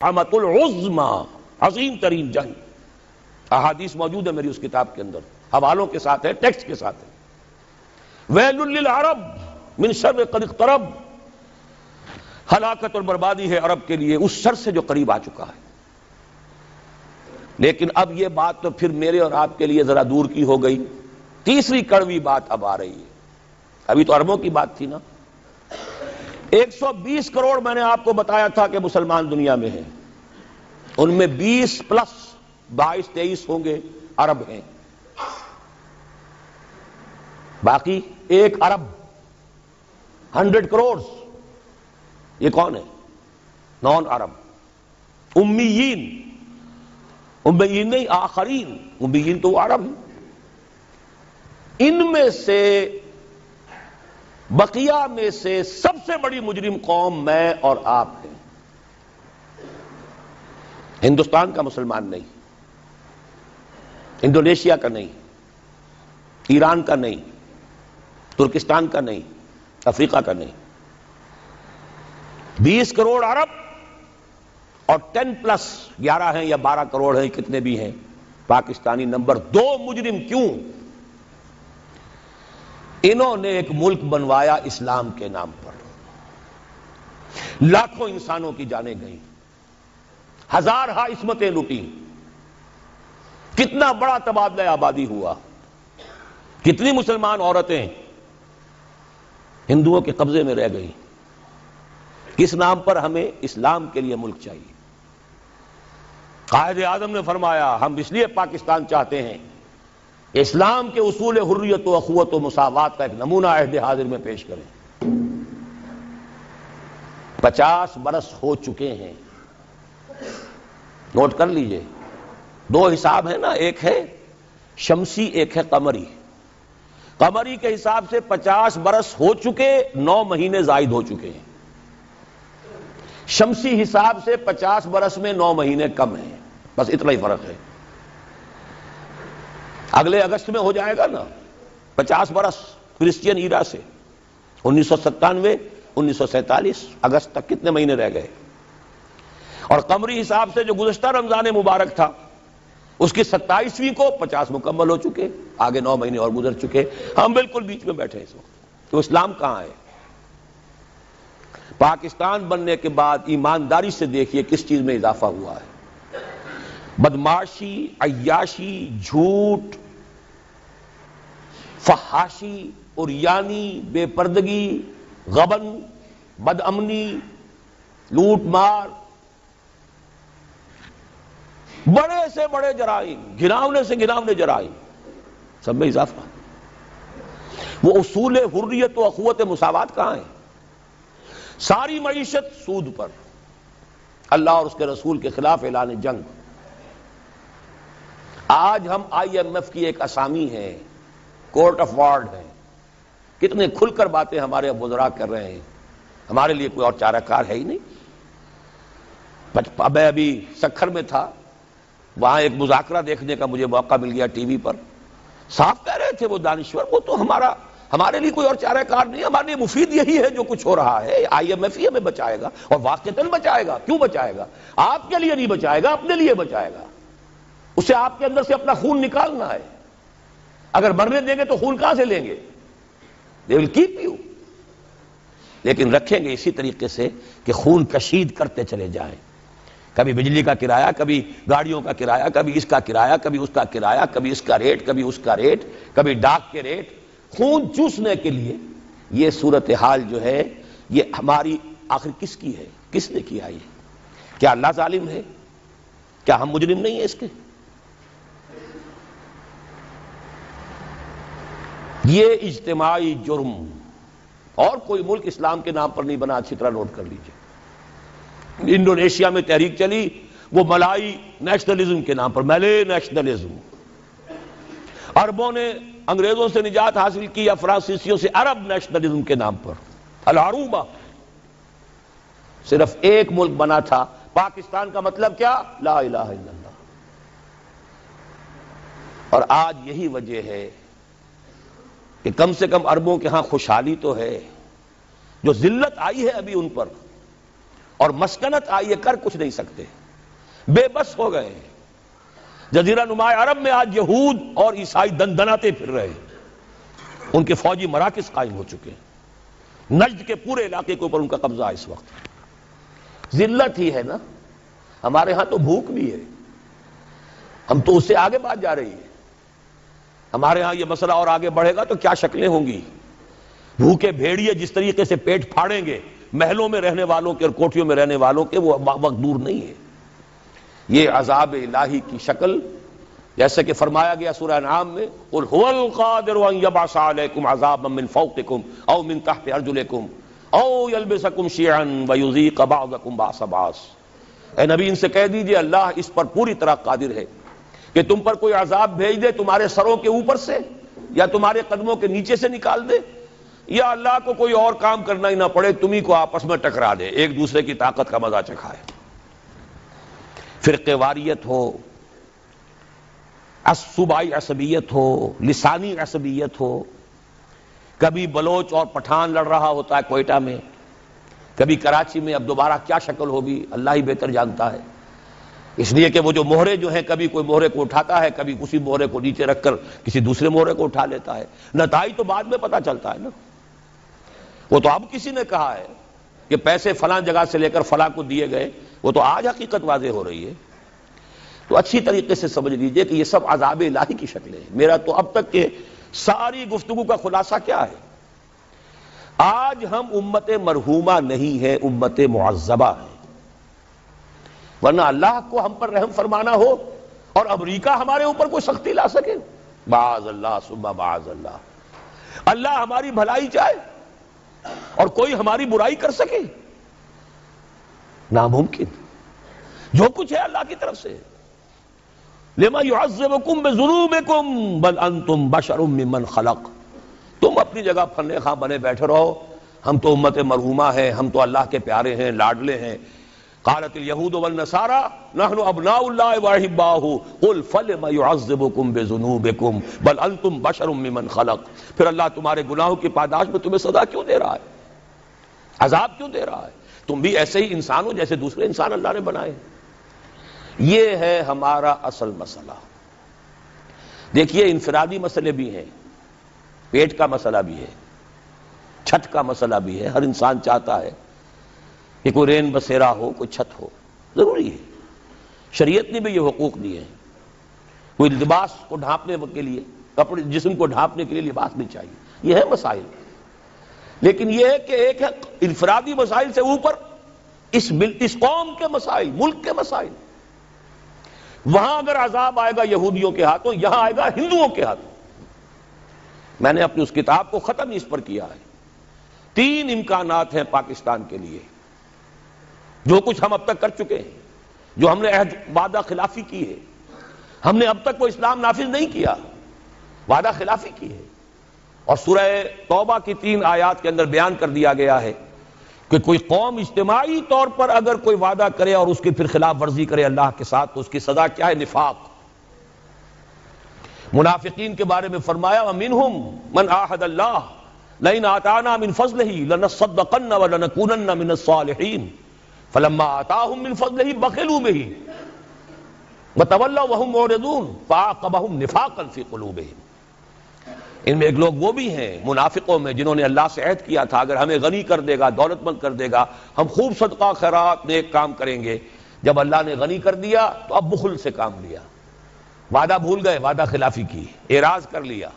الملحمۃ العظمی، عظیم ترین جنگ. احادیث موجود ہے میری اس کتاب کے اندر، حوالوں کے ساتھ ہے، ٹیکسٹ کے ساتھ ہے. ویل للعرب من شر قد اقترب، ہلاکت اور بربادی ہے عرب کے لیے اس شر سے جو قریب آ چکا ہے. لیکن اب یہ بات تو پھر میرے اور آپ کے لیے ذرا دور کی ہو گئی. تیسری کڑوی بات اب آ رہی ہے. ابھی تو عربوں کی بات تھی نا. 120 کروڑ میں نے آپ کو بتایا تھا کہ مسلمان دنیا میں ہیں، ان میں 20 پلس 22-23 ہوں گے عرب ہیں، باقی 1 ارب 100 کروڑ یہ کون ہے؟ نان عرب، امیین. امیین نہیں، آخرین. امیین تو عرب ہیں. ان میں سے بقیہ میں سے سب سے بڑی مجرم قوم میں اور آپ ہیں. ہندوستان کا مسلمان نہیں، انڈونیشیا کا نہیں، ایران کا نہیں، ترکستان کا نہیں، افریقہ کا نہیں. 20 کروڑ عرب اور 10 پلس 11 ہیں یا 12 کروڑ ہیں، کتنے بھی ہیں پاکستانی نمبر 2 مجرم. کیوں؟ انہوں نے ایک ملک بنوایا اسلام کے نام پر، لاکھوں انسانوں کی جانیں گئیں، ہزارہا عصمتیں لوٹی، کتنا بڑا تبادلہ آبادی ہوا، کتنی مسلمان عورتیں ہندوؤں کے قبضے میں رہ گئیں. کس نام پر؟ ہمیں اسلام کے لیے ملک چاہیے. قائد اعظم نے فرمایا ہم اس لیے پاکستان چاہتے ہیں، اسلام کے اصول حریت و اخوت و مساوات کا ایک نمونہ عہد حاضر میں پیش کریں. 50 برس ہو چکے ہیں. نوٹ کر لیجئے، 2 حساب ہیں نا، ایک ہے شمسی، ایک ہے قمری. قمری کے حساب سے 50 برس ہو چکے، 9 مہینے زائد ہو چکے ہیں. شمسی حساب سے 50 برس میں 9 مہینے کم ہیں، بس اتنا ہی فرق ہے. اگلے اگست میں ہو جائے گا نا 50 برس کرسچین ایرا سے. 1997 1947 اگست تک کتنے مہینے رہ گئے؟ اور قمری حساب سے جو گزشتہ رمضان مبارک تھا اس کی 27ویں کو 50 مکمل ہو چکے، آگے 9 مہینے اور گزر چکے. ہم بالکل بیچ میں بیٹھے اس وقت. تو اسلام کہاں ہے؟ پاکستان بننے کے بعد ایمانداری سے دیکھیے کس چیز میں اضافہ ہوا ہے. بدمعاشی، عیاشی، جھوٹ، فحاشی، عریانی، بے پردگی، غبن، بد امنی، لوٹ مار، بڑے سے بڑے جرائم، گھناونے سے گھناونے جرائم، سب میں اضافہ. وہ اصول حریت و اخوت مساوات کہاں ہیں؟ ساری معیشت سود پر، اللہ اور اس کے رسول کے خلاف اعلان جنگ. آج ہم IMF کی ایک اسامی ہے، کورٹ آف وارڈ ہے. کتنے کھل کر باتیں ہمارے وزراء کر رہے ہیں. ہمارے لیے کوئی اور چارہ کار ہے ہی نہیں. میں ابھی سکھر میں تھا، وہاں ایک مذاکرہ دیکھنے کا مجھے موقع مل گیا ٹی وی پر. صاف کہہ رہے تھے وہ دانشور، وہ تو ہمارے لیے کوئی اور چارہ کار نہیں، ہمارے لیے مفید یہی ہے جو کچھ ہو رہا ہے. IMF ہی ہمیں بچائے گا، اور واقعتاً بچائے گا. کیوں بچائے گا؟ آپ کے لیے نہیں بچائے گا، اپنے لیے بچائے گا. اسے آپ کے اندر سے اپنا خون نکالنا ہے. اگر مرنے دیں گے تو خون کہاں سے لیں گے؟ They will keep you. لیکن رکھیں گے اسی طریقے سے کہ خون کشید کرتے چلے جائیں. کبھی بجلی کا کرایہ، کبھی گاڑیوں کا کرایہ، کبھی اس کا کرایہ، کبھی اس کا کرایہ، کبھی اس کا ریٹ، کبھی اس کا ریٹ، کبھی ڈاک کے ریٹ، خون چوسنے کے لیے. یہ صورتحال جو ہے یہ ہماری آخر کس کی ہے؟ کس نے کیا یہ؟ کیا اللہ ظالم ہے؟ کیا ہم مجرم نہیں ہیں اس کے؟ یہ اجتماعی جرم، اور کوئی ملک اسلام کے نام پر نہیں بنا. اچھی طرح نوٹ کر لیجئے. انڈونیشیا میں تحریک چلی وہ ملائی نیشنلزم کے نام پر، ملے نیشنلزم. عربوں نے انگریزوں سے نجات حاصل کی، یا فرانسیسیوں سے، عرب نیشنلزم کے نام پر. العروبہ. صرف ایک ملک بنا تھا پاکستان. کا مطلب کیا؟ لا الہ الا اللہ. اور آج یہی وجہ ہے کہ کم سے کم عربوں کے ہاں خوشحالی تو ہے. جو ذلت آئی ہے ابھی ان پر، اور مسکنت آئیے کر کچھ نہیں سکتے، بے بس ہو گئے ہیں۔ جزیرہ نما عرب میں آج یہود اور عیسائی دندناتے پھر رہے ہیں، ان کے فوجی مراکز قائم ہو چکے ہیں، نجد کے پورے علاقے کے اوپر ان کا قبضہ ہے اس وقت۔ ذلت ہی ہے نا، ہمارے ہاں تو بھوک بھی ہے، ہم تو اس سے آگے بات جا رہی ہے۔ ہمارے ہاں یہ مسئلہ اور آگے بڑھے گا تو کیا شکلیں ہوں گی، بھوکے بھیڑیے جس طریقے سے پیٹ پھاڑیں گے محلوں میں رہنے والوں کے اور کوٹھیوں میں رہنے والوں کے، وہ وقت دور نہیں ہے۔ یہ عذاب الہی کی شکل، جیسے کہ فرمایا گیا سورہ انعام میں، قل هو القادر ان يبعث عليكم عذابا من فوقكم او من تحت ارجلكم او يلبسكم شيعا ويذيق بعضكم بعض بعض۔ اے نبی ان سے کہہ دیجئے اللہ اس پر پوری طرح قادر ہے کہ تم پر کوئی عذاب بھیج دے تمہارے سروں کے اوپر سے یا تمہارے قدموں کے نیچے سے نکال دے، یا اللہ کو کوئی اور کام کرنا ہی نہ پڑے، تمہیں کو آپس میں ٹکرا دے، ایک دوسرے کی طاقت کا مزہ چکھائے۔ فرقے واریت ہو، صوبائی عصبیت ہو، لسانی عصبیت ہو، کبھی بلوچ اور پٹھان لڑ رہا ہوتا ہے کوئٹہ میں، کبھی کراچی میں، اب دوبارہ کیا شکل ہوگی اللہ ہی بہتر جانتا ہے۔ اس لیے کہ وہ جو مہرے جو ہیں، کبھی کوئی مہرے کو اٹھاتا ہے، کبھی اسی مہرے کو نیچے رکھ کر کسی دوسرے مہرے کو اٹھا لیتا ہے، نتائج تو بعد میں پتہ چلتا ہے نا۔ وہ تو اب کسی نے کہا ہے کہ پیسے فلاں جگہ سے لے کر فلاں کو دیے گئے، وہ تو آج حقیقت واضح ہو رہی ہے۔ تو اچھی طریقے سے سمجھ لیجئے کہ یہ سب عذاب الہی کی شکلیں ہیں۔ میرا تو اب تک کے ساری گفتگو کا خلاصہ کیا ہے؟ آج ہم امت مرحومہ نہیں ہے، امت معذبہ ہے، ورنہ اللہ کو ہم پر رحم فرمانا ہو اور امریکہ ہمارے اوپر کوئی سختی لا سکے، معاذ اللہ ثم معاذ اللہ، اللہ ہماری بھلائی چاہے اور کوئی ہماری برائی کر سکے، ناممکن۔ جو کچھ ہے اللہ کی طرف سے۔ لما يعذبكم بذنوبكم بل انتم بشر ممن خلق۔ تم اپنی جگہ پھرنے خواہ بنے بیٹھے رہو، ہم تو امت مرحومہ ہیں، ہم تو اللہ کے پیارے ہیں، لاڈلے ہیں۔ قالت اليهود والنصارى نحن ابناء الله واحباؤه قل فلم يعذبكم بذنوبكم بل انتم بشر ممن خلق۔ پھر اللہ تمہارے گناہوں کی پاداش میں تمہیں سزا کیوں دے رہا ہے، عذاب کیوں دے رہا ہے؟ تم بھی ایسے ہی انسان ہو جیسے دوسرے انسان اللہ نے بنائے۔ یہ ہے ہمارا اصل مسئلہ۔ دیکھیے انفرادی مسئلے بھی ہیں، پیٹ کا مسئلہ بھی ہے، چھت کا مسئلہ بھی ہے۔ ہر انسان چاہتا ہے کہ کوئی رین بسیرا ہو، کوئی چھت ہو، ضروری ہے۔ شریعت نے بھی یہ حقوق دیے ہیں۔ کوئی لباس کو ڈھانپنے کے لیے، کپڑے جسم کو ڈھانپنے کے لیے لباس بھی چاہیے، یہ ہے مسائل۔ لیکن یہ ہے کہ ایک ہے انفرادی مسائل سے اوپر اس قوم کے مسائل، ملک کے مسائل۔ وہاں اگر عذاب آئے گا یہودیوں کے ہاتھوں، یہاں آئے گا ہندوؤں کے ہاتھوں۔ میں نے اپنی اس کتاب کو ختم اس پر کیا ہے۔ 3 امکانات ہیں پاکستان کے لیے، جو کچھ ہم اب تک کر چکے ہیں، جو ہم نے عہد وعدہ خلافی کی ہے۔ ہم نے اب تک وہ اسلام نافذ نہیں کیا، وعدہ خلافی کی ہے۔ اور سورہ توبہ کی 3 آیات کے اندر بیان کر دیا گیا ہے کہ کوئی قوم اجتماعی طور پر اگر کوئی وعدہ کرے اور اس کی پھر خلاف ورزی کرے اللہ کے ساتھ تو اس کی سزا کیا ہے؟ نفاق۔ منافقین کے بارے میں فرمایا وَمِنْهُمْ مَنْ عَاهَدَ اللَّهَ لَئِنْ آتَانَا مِنْ فَضْلِهِ لَنَصَّدَّقَنَّ وَلَنَكُونَنَّ مِنَ الصَّالِحِينَ فَلَمَّا آتَاهُم مِنْ فَضْلِهِ بَخِلُوا بِهِ وَتَوَلَّوْا وَهُمْ مُعْرِضُونَ فَأَعْقَبَهُم نِفَاقًا فِي قُلُوبِهِمْ۔ ان میں ایک لوگ وہ بھی ہیں منافقوں میں جنہوں نے اللہ سے عہد کیا تھا اگر ہمیں غنی کر دے گا، دولت مند کر دے گا، ہم خوب صدقہ خیرات نیک کام کریں گے۔ جب اللہ نے غنی کر دیا تو اب بخل سے کام لیا، وعدہ بھول گئے، وعدہ خلافی کی، اعراض کر لیا۔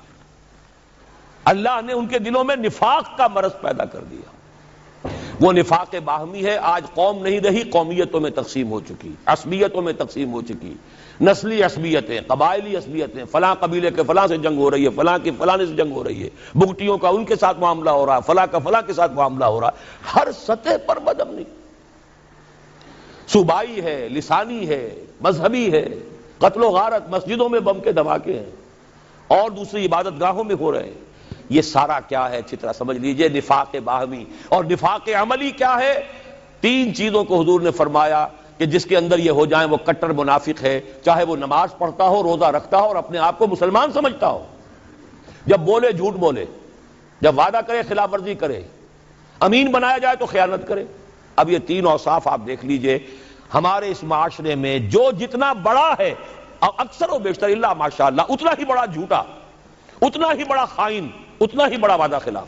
اللہ نے ان کے دلوں میں نفاق کا مرض پیدا کر دیا۔ وہ نفاق باہمی ہے۔ آج قوم نہیں رہی، قومیتوں میں تقسیم ہو چکی، عصبیتوں میں تقسیم ہو چکی، نسلی عصبیتیں، قبائلی عصبیتیں، فلاں قبیلے کے فلاں سے جنگ ہو رہی ہے، فلاں کی فلاں سے جنگ ہو رہی ہے، بگٹیوں کا ان کے ساتھ معاملہ ہو رہا ہے، فلاں کا فلاں کے ساتھ معاملہ ہو رہا ہے۔ ہر سطح پر بدامنی، صوبائی ہے، لسانی ہے، مذہبی ہے، قتل و غارت، مسجدوں میں بم کے دھماکے ہیں اور دوسری عبادت گاہوں میں ہو رہے ہیں۔ یہ سارا کیا ہے اچھی طرح سمجھ لیجئے، نفاق باہمی۔ اور نفاق عملی کیا ہے؟ 3 چیزوں کو حضور نے فرمایا کہ جس کے اندر یہ ہو جائیں وہ کٹر منافق ہے، چاہے وہ نماز پڑھتا ہو، روزہ رکھتا ہو اور اپنے آپ کو مسلمان سمجھتا ہو، جب بولے جھوٹ بولے، جب وعدہ کرے خلاف ورزی کرے، امین بنایا جائے تو خیانت کرے، اب یہ تین اوصاف آپ دیکھ لیجئے ہمارے اس معاشرے میں جو جتنا بڑا ہے اکثر و بیشتر اللہ ماشاءاللہ اتنا ہی بڑا جھوٹا، اتنا ہی بڑا خائن، اتنا ہی بڑا وعدہ خلاف.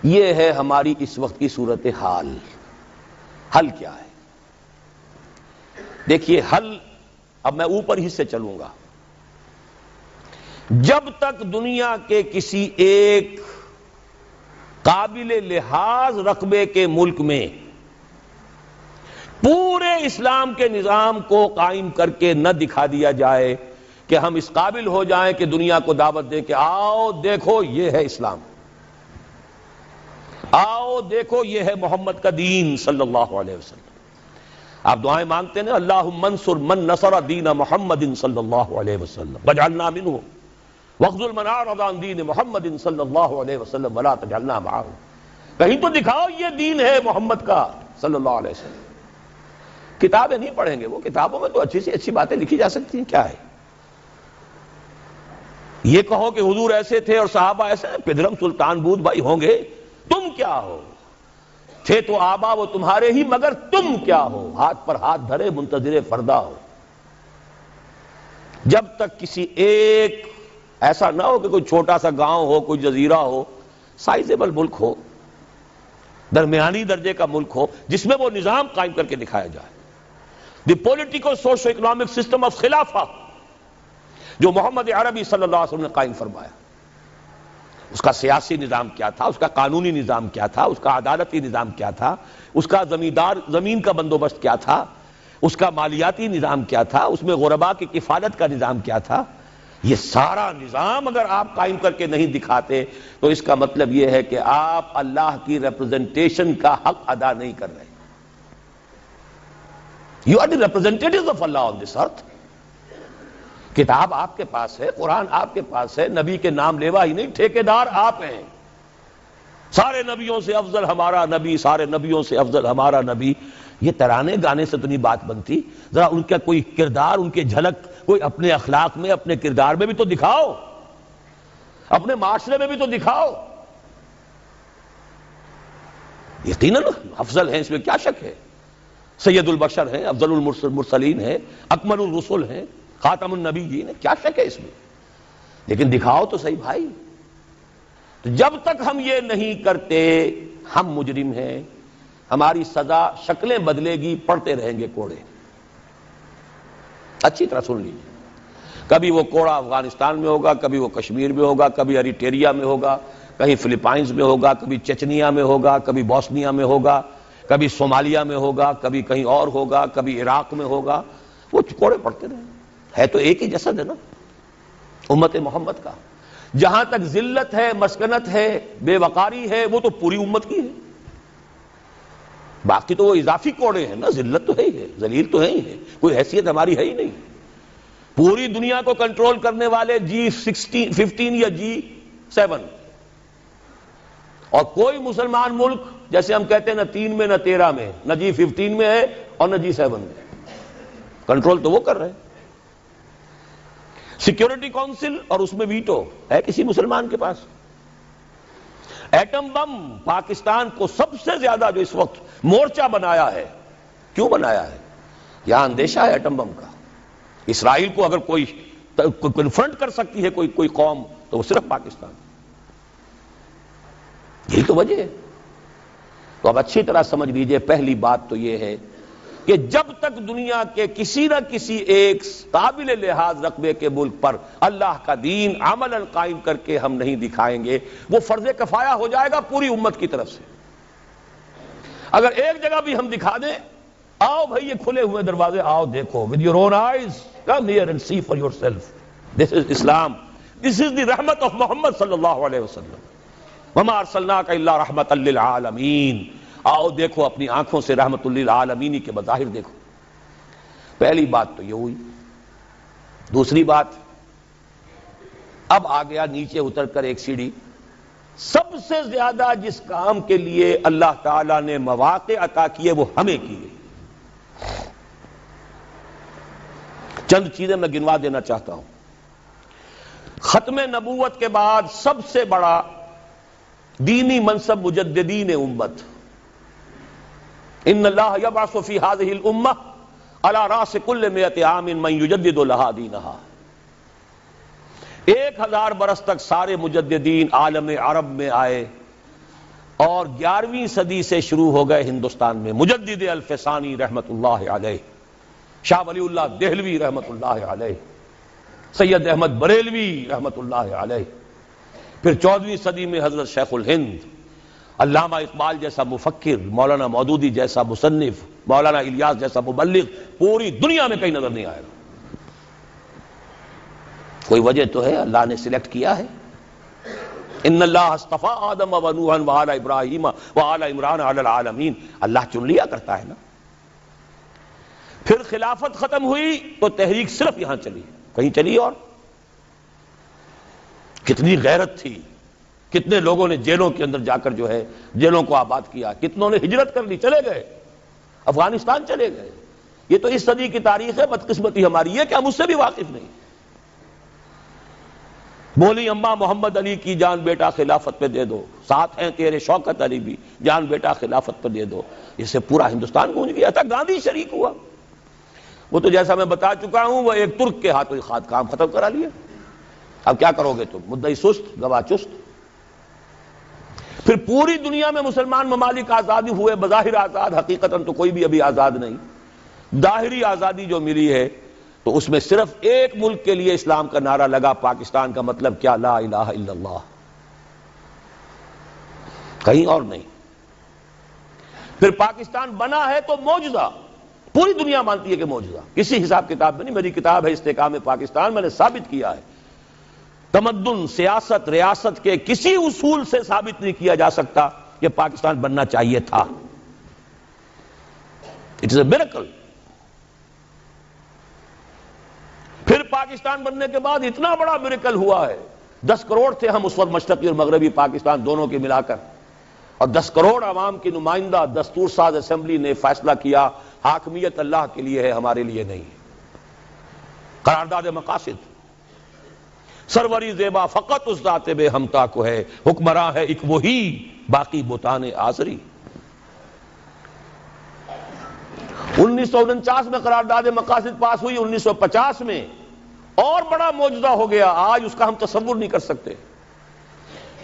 یہ ہے ہماری اس وقت کی صورتحال. حل کیا ہے؟ دیکھیے حل، اب میں اوپر ہی سے چلوں گا. جب تک دنیا کے کسی ایک قابل لحاظ رقبے کے ملک میں پورے اسلام کے نظام کو قائم کر کے نہ دکھا دیا جائے کہ ہم اس قابل ہو جائیں کہ دنیا کو دعوت دیں کہ آؤ دیکھو یہ ہے اسلام، آؤ دیکھو یہ ہے محمد کا دین صلی اللہ علیہ وسلم. آپ دعائیں مانگتے ہیں اللہم انصر من نصر دین محمد صلی اللہ علیہ وسلم واجعلنا منہ واخذل من اعرض عن دین محمد صلی اللہ علیہ وسلم ولا تجعلنا معہ. کہیں تو دکھاؤ یہ دین ہے محمد کا صلی اللہ علیہ وسلم. کتابیں نہیں پڑھیں گے وہ، کتابوں میں تو اچھی سی اچھی باتیں لکھی جا سکتی ہیں. کیا ہے یہ کہو کہ حضور ایسے تھے اور صحابہ ایسے، پدرم سلطان بود بھائی ہوں گے، تم کیا ہو؟ تھے تو آبا وہ تمہارے ہی، مگر تم کیا ہو؟ ہاتھ پر ہاتھ دھرے منتظر فردا ہو. جب تک کسی ایک ایسا نہ ہو کہ کوئی چھوٹا سا گاؤں ہو، کوئی جزیرہ ہو، سائزیبل ملک ہو، درمیانی درجے کا ملک ہو، جس میں وہ نظام قائم کر کے دکھایا جائے. The political socio economic system of خلافہ جو محمد عربی صلی اللہ علیہ وسلم نے قائم فرمایا، اس کا سیاسی نظام کیا تھا، اس کا قانونی نظام کیا تھا، اس کا عدالتی نظام کیا تھا، اس کا زمین کا بندوبست کیا تھا، اس کا مالیاتی نظام کیا تھا، اس میں غرباء کی کفالت کا نظام کیا تھا. یہ سارا نظام اگر آپ قائم کر کے نہیں دکھاتے تو اس کا مطلب یہ ہے کہ آپ اللہ کی ریپرزنٹیشن کا حق ادا نہیں کر رہے. You are the representatives of Allah on this earth. کتاب آپ کے پاس ہے، قرآن آپ کے پاس ہے، نبی کے نام لیوا ہی نہیں، ٹھیکیدار آپ ہیں. سارے نبیوں سے افضل ہمارا نبی، سارے نبیوں سے افضل ہمارا نبی. یہ ترانے گانے سے تو نہیں بات بنتی، ذرا ان کا کوئی کردار، ان کے جھلک کوئی اپنے اخلاق میں، اپنے کردار میں بھی تو دکھاؤ، اپنے معاشرے میں بھی تو دکھاؤ. یقیناً افضل ہیں، اس میں کیا شک ہے. سید البشر ہیں، افضل المرسلین ہیں، اکمل الرسل ہیں، خاتم النبیین ہیں، کیا شک ہے اس میں. لیکن دکھاؤ تو صحیح بھائی. تو جب تک ہم یہ نہیں کرتے ہم مجرم ہیں. ہماری سزا شکلیں بدلے گی، پڑھتے رہیں گے کوڑے. اچھی طرح سن لیجیے، کبھی وہ کوڑا افغانستان میں ہوگا، کبھی وہ کشمیر میں ہوگا، کبھی اریٹریا میں ہوگا، کہیں فلپائنز میں ہوگا، کبھی چچنیا میں ہوگا، کبھی بوسنیا میں ہوگا، کبھی صومالیہ میں ہوگا، کبھی کہیں اور ہوگا، کبھی عراق میں ہوگا. وہ کوڑے پڑتے رہیں. ہے تو ایک ہی جسد ہے نا امت محمد کا. جہاں تک ذلت ہے، مسکنت ہے، بے وقاری ہے، وہ تو پوری امت کی ہے. باقی تو وہ اضافی کوڑے ہیں نا، ذلت تو ہے ہی ہے، ذلیل تو ہے ہی ہے، کوئی حیثیت ہماری ہے ہی نہیں. پوری دنیا کو کنٹرول کرنے والے G15 یا G7، اور کوئی مسلمان ملک جیسے ہم کہتے ہیں نہ 3 میں نہ 13 میں، نہ G15 میں ہے اور نہ G7 میں. کنٹرول تو وہ کر رہے ہیں. سیکیورٹی کونسل اور اس میں ویٹو ہے کسی مسلمان کے پاس. ایٹم بم پاکستان کو سب سے زیادہ جو اس وقت مورچہ بنایا ہے، کیوں بنایا ہے؟ یہاں اندیشہ ہے ایٹم بم کا. اسرائیل کو اگر کوئی کنفرنٹ کر سکتی ہے کوئی قوم تو وہ صرف پاکستان. یہی تو وجہ ہے. تو اب اچھی طرح سمجھ لیجئے، پہلی بات تو یہ ہے کہ جب تک دنیا کے کسی نہ کسی ایک قابل لحاظ رقبے کے ملک پر اللہ کا دین عملاً قائم کر کے ہم نہیں دکھائیں گے، وہ فرض کفایہ ہو جائے گا پوری امت کی طرف سے. اگر ایک جگہ بھی ہم دکھا دیں، آؤ بھائی یہ کھلے ہوئے دروازے، آؤ دیکھو with your own eyes, come here and see for yourself. This is Islam. This is the رحمت of محمد صلی اللہ علیہ وسلم. وما ارسلناک الا رحمۃ للعالمین. آؤ دیکھو اپنی آنکھوں سے رحمت للعالمین کے مظاہر دیکھو. پہلی بات تو یہ ہوئی. دوسری بات، اب آ گیا نیچے اتر کر ایک سیڑھی. سب سے زیادہ جس کام کے لیے اللہ تعالیٰ نے مواقع عطا کیے وہ ہمیں کیے. چند چیزیں میں گنوا دینا چاہتا ہوں. ختم نبوت کے بعد سب سے بڑا دینی منصب مجددین امت ان اللہ یبعث فی ہذہ الامہ علی راس کل مئۃ عام من یجدد لہا دینہا. 1000 برس تک سارے مجددین عالم عرب میں آئے اور 11ویں صدی سے شروع ہو گئے ہندوستان میں. مجدد الفسانی رحمت اللہ علیہ، شاہ ولی اللہ دہلوی رحمت اللہ علیہ، سید احمد بریلوی رحمت اللہ علیہ، پھر 14ویں صدی میں حضرت شیخ الہند، علامہ اقبال جیسا مفکر، مولانا مودودی جیسا مصنف، مولانا الیاس جیسا مبلغ پوری دنیا میں کہیں نظر نہیں آئے گا. کوئی وجہ تو ہے، اللہ نے سلیکٹ کیا ہے. ان اللہ اصطفیٰ آدم و نوحا وآل ابراہیم وآل عمران علی العالمین. اللہ چن لیا کرتا ہے نا. پھر خلافت ختم ہوئی تو تحریک صرف یہاں چلی، کہیں چلی. اور کتنی غیرت تھی، کتنے لوگوں نے جیلوں کے اندر جا کر جو ہے جیلوں کو آباد کیا، کتنوں نے ہجرت کر لی، چلے گئے افغانستان چلے گئے. یہ تو اس صدی کی تاریخ ہے. بدقسمتی ہماری ہے کہ ہم اس سے بھی واقف نہیں. بولی اماں محمد علی کی جان بیٹا خلافت پہ دے دو، ساتھ ہیں تیرے شوکت علی بھی، جان بیٹا خلافت پہ دے دو. اس سے پورا ہندوستان گونج گیا تھا. گاندھی شریک ہوا. وہ تو جیسا میں بتا چکا ہوں، وہ ایک ترک کے ہاتھوں خاد کام ختم کرا لیا. اب کیا کرو گے تم؟ مدعی سست گواہ چست. پھر پوری دنیا میں مسلمان ممالک آزادی ہوئے، بظاہر آزاد، حقیقتاً تو کوئی بھی ابھی آزاد نہیں. ظاہری آزادی جو ملی ہے تو اس میں صرف ایک ملک کے لیے اسلام کا نعرہ لگا، پاکستان کا مطلب کیا؟ لا الہ الا اللہ، کہیں اور نہیں. پھر پاکستان بنا ہے تو معجزہ، پوری دنیا مانتی ہے کہ معجزہ. کسی حساب کتاب میں نہیں. میری کتاب ہے استحکام پاکستان، میں نے ثابت کیا ہے تمدن، سیاست، ریاست کے کسی اصول سے ثابت نہیں کیا جا سکتا کہ پاکستان بننا چاہیے تھا. It is a miracle. پھر پاکستان بننے کے بعد اتنا بڑا میریکل ہوا ہے. 10 کروڑ تھے ہم اس وقت، مشرقی اور مغربی پاکستان دونوں کے ملا کر، اور 10 کروڑ عوام کی نمائندہ دستور ساز اسمبلی نے فیصلہ کیا حاکمیت اللہ کے لیے ہے، ہمارے لیے نہیں. قرارداد مقاصد، سروری زیبا فقط اس ذات بے ہمتا کو ہے، حکمراں ہے ایک وہی باقی بتان آزری. 1949 میں قرارداد مقاصد پاس ہوئی. 1950 میں اور بڑا معجزہ ہو گیا، آج اس کا ہم تصور نہیں کر سکتے.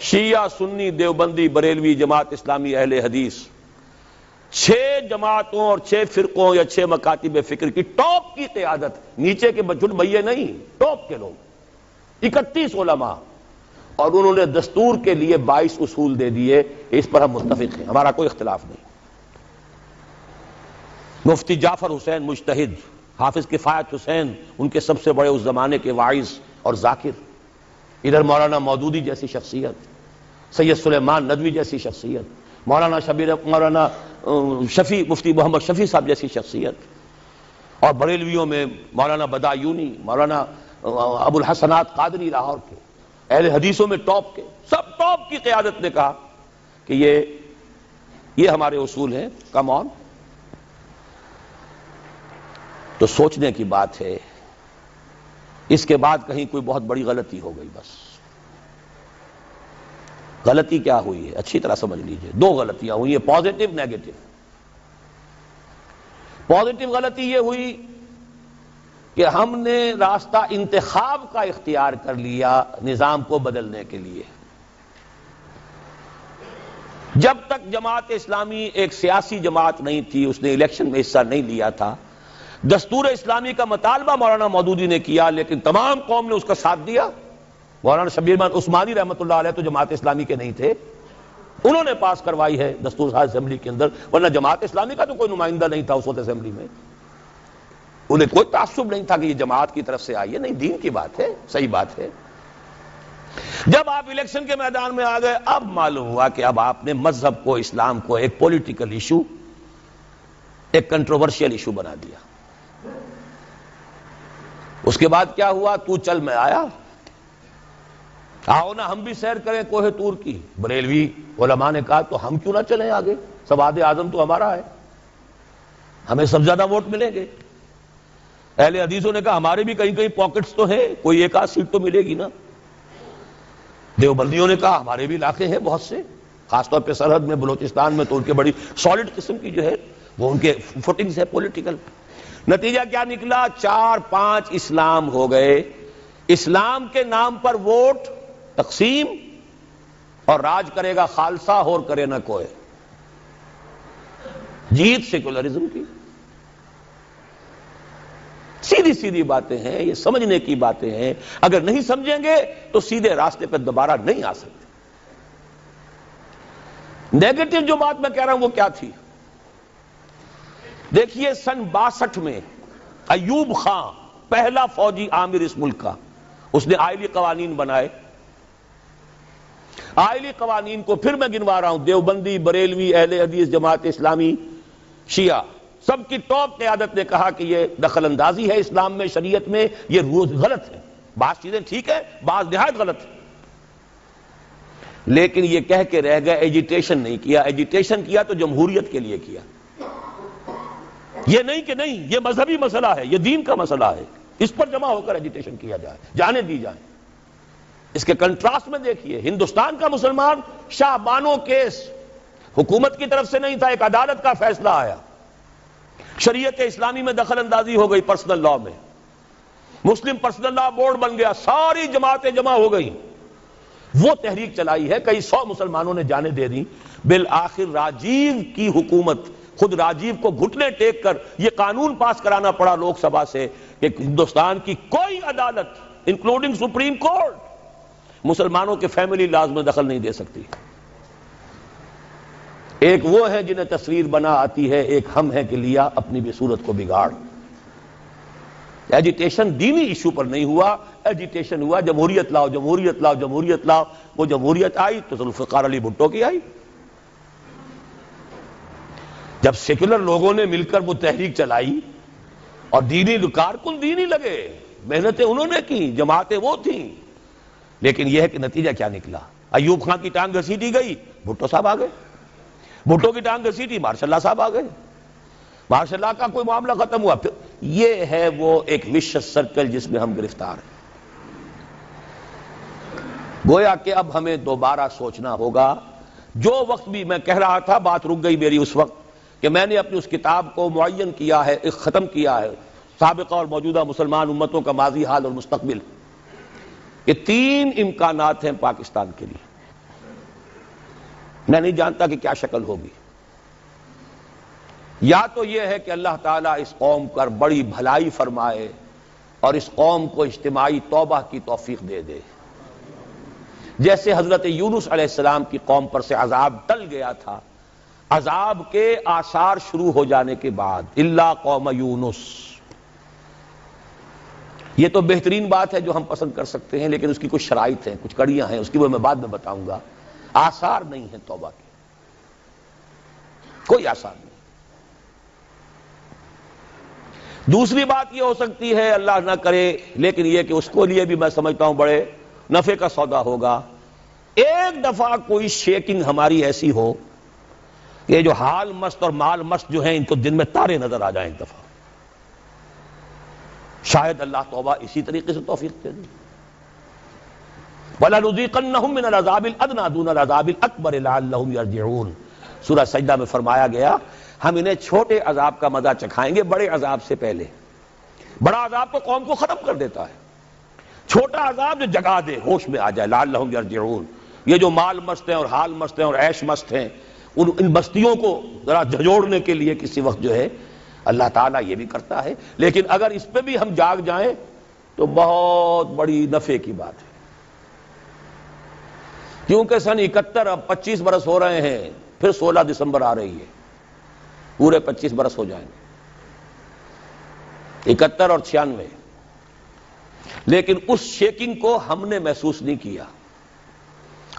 شیعہ، سنی، دیوبندی، بریلوی، جماعت اسلامی، اہل حدیث، 6 جماعتوں اور 6 فرقوں یا 6 مکاتب فکر کی ٹاپ کی قیادت، نیچے کے بچڑ بھئیے نہیں، ٹاپ کے لوگ، 31 علماء، اور انہوں نے دستور کے لیے 22 اصول دے دیے. اس پر ہم متفق ہیں، ہمارا کوئی اختلاف نہیں. مفتی جعفر حسین مجتہد، حافظ کفایت حسین ان کے سب سے بڑے اس زمانے کے واعظ اور ذاکر، ادھر مولانا مودودی جیسی شخصیت، سید سلیمان ندوی جیسی شخصیت، مولانا شفیع، مفتی محمد شفیع صاحب جیسی شخصیت، اور بریلویوں میں مولانا بدایونی، مولانا ابو الحسنات قادری لاہور کے، اہل حدیثوں میں ٹاپ کے، سب ٹاپ کی قیادت نے کہا کہ یہ ہمارے اصول ہیں. کم آن. تو سوچنے کی بات ہے، اس کے بعد کہیں کوئی بہت بڑی غلطی ہو گئی. بس غلطی کیا ہوئی ہے اچھی طرح سمجھ لیجئے. 2 غلطیاں ہوئی ہیں، پازیٹو نیگیٹو. پازیٹو غلطی یہ ہوئی کہ ہم نے راستہ انتخاب کا اختیار کر لیا نظام کو بدلنے کے لیے. جب تک جماعت اسلامی ایک سیاسی جماعت نہیں تھی، اس نے الیکشن میں حصہ نہیں لیا تھا، دستور اسلامی کا مطالبہ مولانا مودودی نے کیا، لیکن تمام قوم نے اس کا ساتھ دیا. مولانا شبیر احمد عثمانی رحمت اللہ علیہ تو جماعت اسلامی کے نہیں تھے، انہوں نے پاس کروائی ہے دستور ساز اسمبلی کے اندر، ورنہ جماعت اسلامی کا تو کوئی نمائندہ نہیں تھا اس وقت اسمبلی میں. انہیں کوئی تعصب نہیں تھا کہ یہ جماعت کی طرف سے آئی ہے، نہیں، دین کی بات ہے، صحیح بات ہے. جب آپ الیکشن کے میدان میں آ گئے، اب معلوم ہوا کہ اب آپ نے مذہب کو، اسلام کو ایک پولیٹیکل ایشو، ایک کنٹروورشل ایشو بنا دیا. اس کے بعد کیا ہوا؟ تو چل میں آیا، آؤ نا ہم بھی سیر کریں کوہ طور کی. بریلوی علماء نے کہا تو ہم کیوں نہ چلیں آگے، سواد اعظم تو ہمارا ہے، ہمیں سب زیادہ ووٹ ملیں گے. اہل حدیثوں نے کہا ہمارے بھی کہیں کہیں پاکٹس تو ہیں، کوئی 1 آدھ سیٹ تو ملے گی نا. دیوبندیوں نے کہا ہمارے بھی علاقے ہیں بہت سے، خاص طور پہ سرحد میں بلوچستان میں تو ان کے بڑی سالڈ قسم کی جو ہے وہ ان کے فوٹنگز ہے پولیٹیکل. نتیجہ کیا نکلا؟ 4-5 اسلام ہو گئے. اسلام کے نام پر ووٹ تقسیم اور راج کرے گا خالصہ اور کرے نہ کوئی. جیت سیکولرزم کی. سیدھی سیدھی باتیں ہیں، یہ سمجھنے کی باتیں ہیں. اگر نہیں سمجھیں گے تو سیدھے راستے پہ دوبارہ نہیں آ سکتے. نیگیٹو جو بات میں کہہ رہا ہوں وہ کیا تھی؟ دیکھیے سن 62 میں ایوب خان پہلا فوجی عامر اس ملک کا، اس نے آئلی قوانین بنائے. آئلی قوانین کو پھر میں گنوا رہا ہوں، دیوبندی، بریلوی، اہل حدیث، جماعت اسلامی، شیعہ، سب کی ٹاپ قیادت نے کہا کہ یہ دخل اندازی ہے اسلام میں، شریعت میں، یہ روز غلط ہے. بعض چیزیں ٹھیک ہے، بعض نہایت غلط ہے. لیکن یہ کہہ کے رہ گئے، ایجیٹیشن نہیں کیا. ایجیٹیشن کیا تو جمہوریت کے لیے کیا. یہ نہیں کہ نہیں یہ مذہبی مسئلہ ہے، یہ دین کا مسئلہ ہے، اس پر جمع ہو کر ایجیٹیشن کیا جائے، جانے دی جائے. اس کے کنٹراسٹ میں دیکھیے ہندوستان کا مسلمان شاہ بانو کیس حکومت کی طرف سے نہیں تھا، ایک عدالت کا فیصلہ آیا، شریعت اسلامی میں دخل اندازی ہو گئی پرسنل لاء میں، مسلم پرسنل لاء بورڈ بن گیا، ساری جماعتیں جمع ہو گئی. وہ تحریک چلائی ہے، کئی 100 مسلمانوں نے جانیں دے دی. بالآخر راجیو کی حکومت، خود راجیو کو گھٹنے ٹیک کر یہ قانون پاس کرانا پڑا لوک سبھا سے کہ ہندوستان کی کوئی عدالت انکلوڈنگ سپریم کورٹ مسلمانوں کے فیملی لاز میں دخل نہیں دے سکتی. ایک وہ ہے جنہیں تصویر بنا آتی ہے، ایک ہم ہیں کہ لیا اپنی بھی صورت کو بگاڑ. ایجیٹیشن دینی ایشو پر نہیں ہوا، ایجیٹیشن ہوا جمہوریت لاؤ جمہوریت لاؤ جمہوریت لاؤ. وہ جمہوریت آئی تو ذوالفقار علی بھٹو کی آئی. جب سیکولر لوگوں نے مل کر وہ تحریک چلائی اور دینی کارکن دینی لگے، محنتیں انہوں نے کی، جماعتیں وہ تھیں، لیکن یہ ہے کہ نتیجہ کیا نکلا؟ ایوب خان کی ٹانگ گھسیٹی گئی، بھٹو صاحب آ گئے. بھٹو کی ٹانگ گھسیٹی، ماشاء اللہ صاحب آ گئے. ماشاء اللہ کا کوئی معاملہ ختم ہوا. پھر یہ ہے وہ ایک وشس سرکل جس میں ہم گرفتار ہیں. گویا کہ اب ہمیں دوبارہ سوچنا ہوگا. جو وقت بھی میں کہہ رہا تھا، بات رک گئی میری اس وقت کہ میں نے اپنی اس کتاب کو معین کیا ہے، ختم کیا ہے، سابقہ اور موجودہ مسلمان امتوں کا ماضی، حال اور مستقبل، کہ 3 امکانات ہیں پاکستان کے لیے. میں نہیں جانتا کہ کیا شکل ہوگی. یا تو یہ ہے کہ اللہ تعالیٰ اس قوم پر بڑی بھلائی فرمائے اور اس قوم کو اجتماعی توبہ کی توفیق دے دے، جیسے حضرت یونس علیہ السلام کی قوم پر سے عذاب ٹل گیا تھا. عذاب کے آثار شروع ہو جانے کے بعد الا قوم یونس، یہ تو بہترین بات ہے جو ہم پسند کر سکتے ہیں، لیکن اس کی کچھ شرائط ہیں، کچھ کڑیاں ہیں، اس کی وہ میں بعد میں بتاؤں گا. آثار نہیں ہیں توبہ کے، کوئی آثار نہیں. دوسری بات یہ ہو سکتی ہے، اللہ نہ کرے، لیکن یہ کہ اس کو لیے بھی میں سمجھتا ہوں بڑے نفع کا سودا ہوگا، ایک دفعہ کوئی شیکنگ ہماری ایسی ہو کہ جو حال مست اور مال مست جو ہیں ان کو دن میں تارے نظر آ جائیں ایک دفعہ. شاید اللہ توبہ اسی طریقے سے توفیق دے دے. وَلَنُذِيقَنَّهُم مِّنَ الْعَذَابِ الْأَدْنَىٰ دُونَ الْعَذَابِ الْأَكْبَرِ لَعَلَّهُمْ يَرْجِعُونَ. سورہ سجدہ میں فرمایا گیا ہم انہیں چھوٹے عذاب کا مزہ چکھائیں گے بڑے عذاب سے پہلے. بڑا عذاب تو قوم کو ختم کر دیتا ہے، چھوٹا عذاب جو جگا دے، ہوش میں آ جائے. لعلہم یرجعون. یہ جو مال مست ہیں اور حال مست ہیں اور عیش مست ہیں، ان بستیوں کو ذرا جھجوڑنے کے لیے کسی وقت جو ہے اللہ تعالیٰ یہ بھی کرتا ہے. لیکن اگر اس پہ بھی ہم جاگ جائیں تو بہت بڑی نفع کی بات ہے، کیونکہ سن 71 اب 25 برس ہو رہے ہیں، پھر 16 دسمبر آ رہی ہے، پورے 25 برس ہو جائیں گے، 71 اور 96. لیکن اس شیکنگ کو ہم نے محسوس نہیں کیا.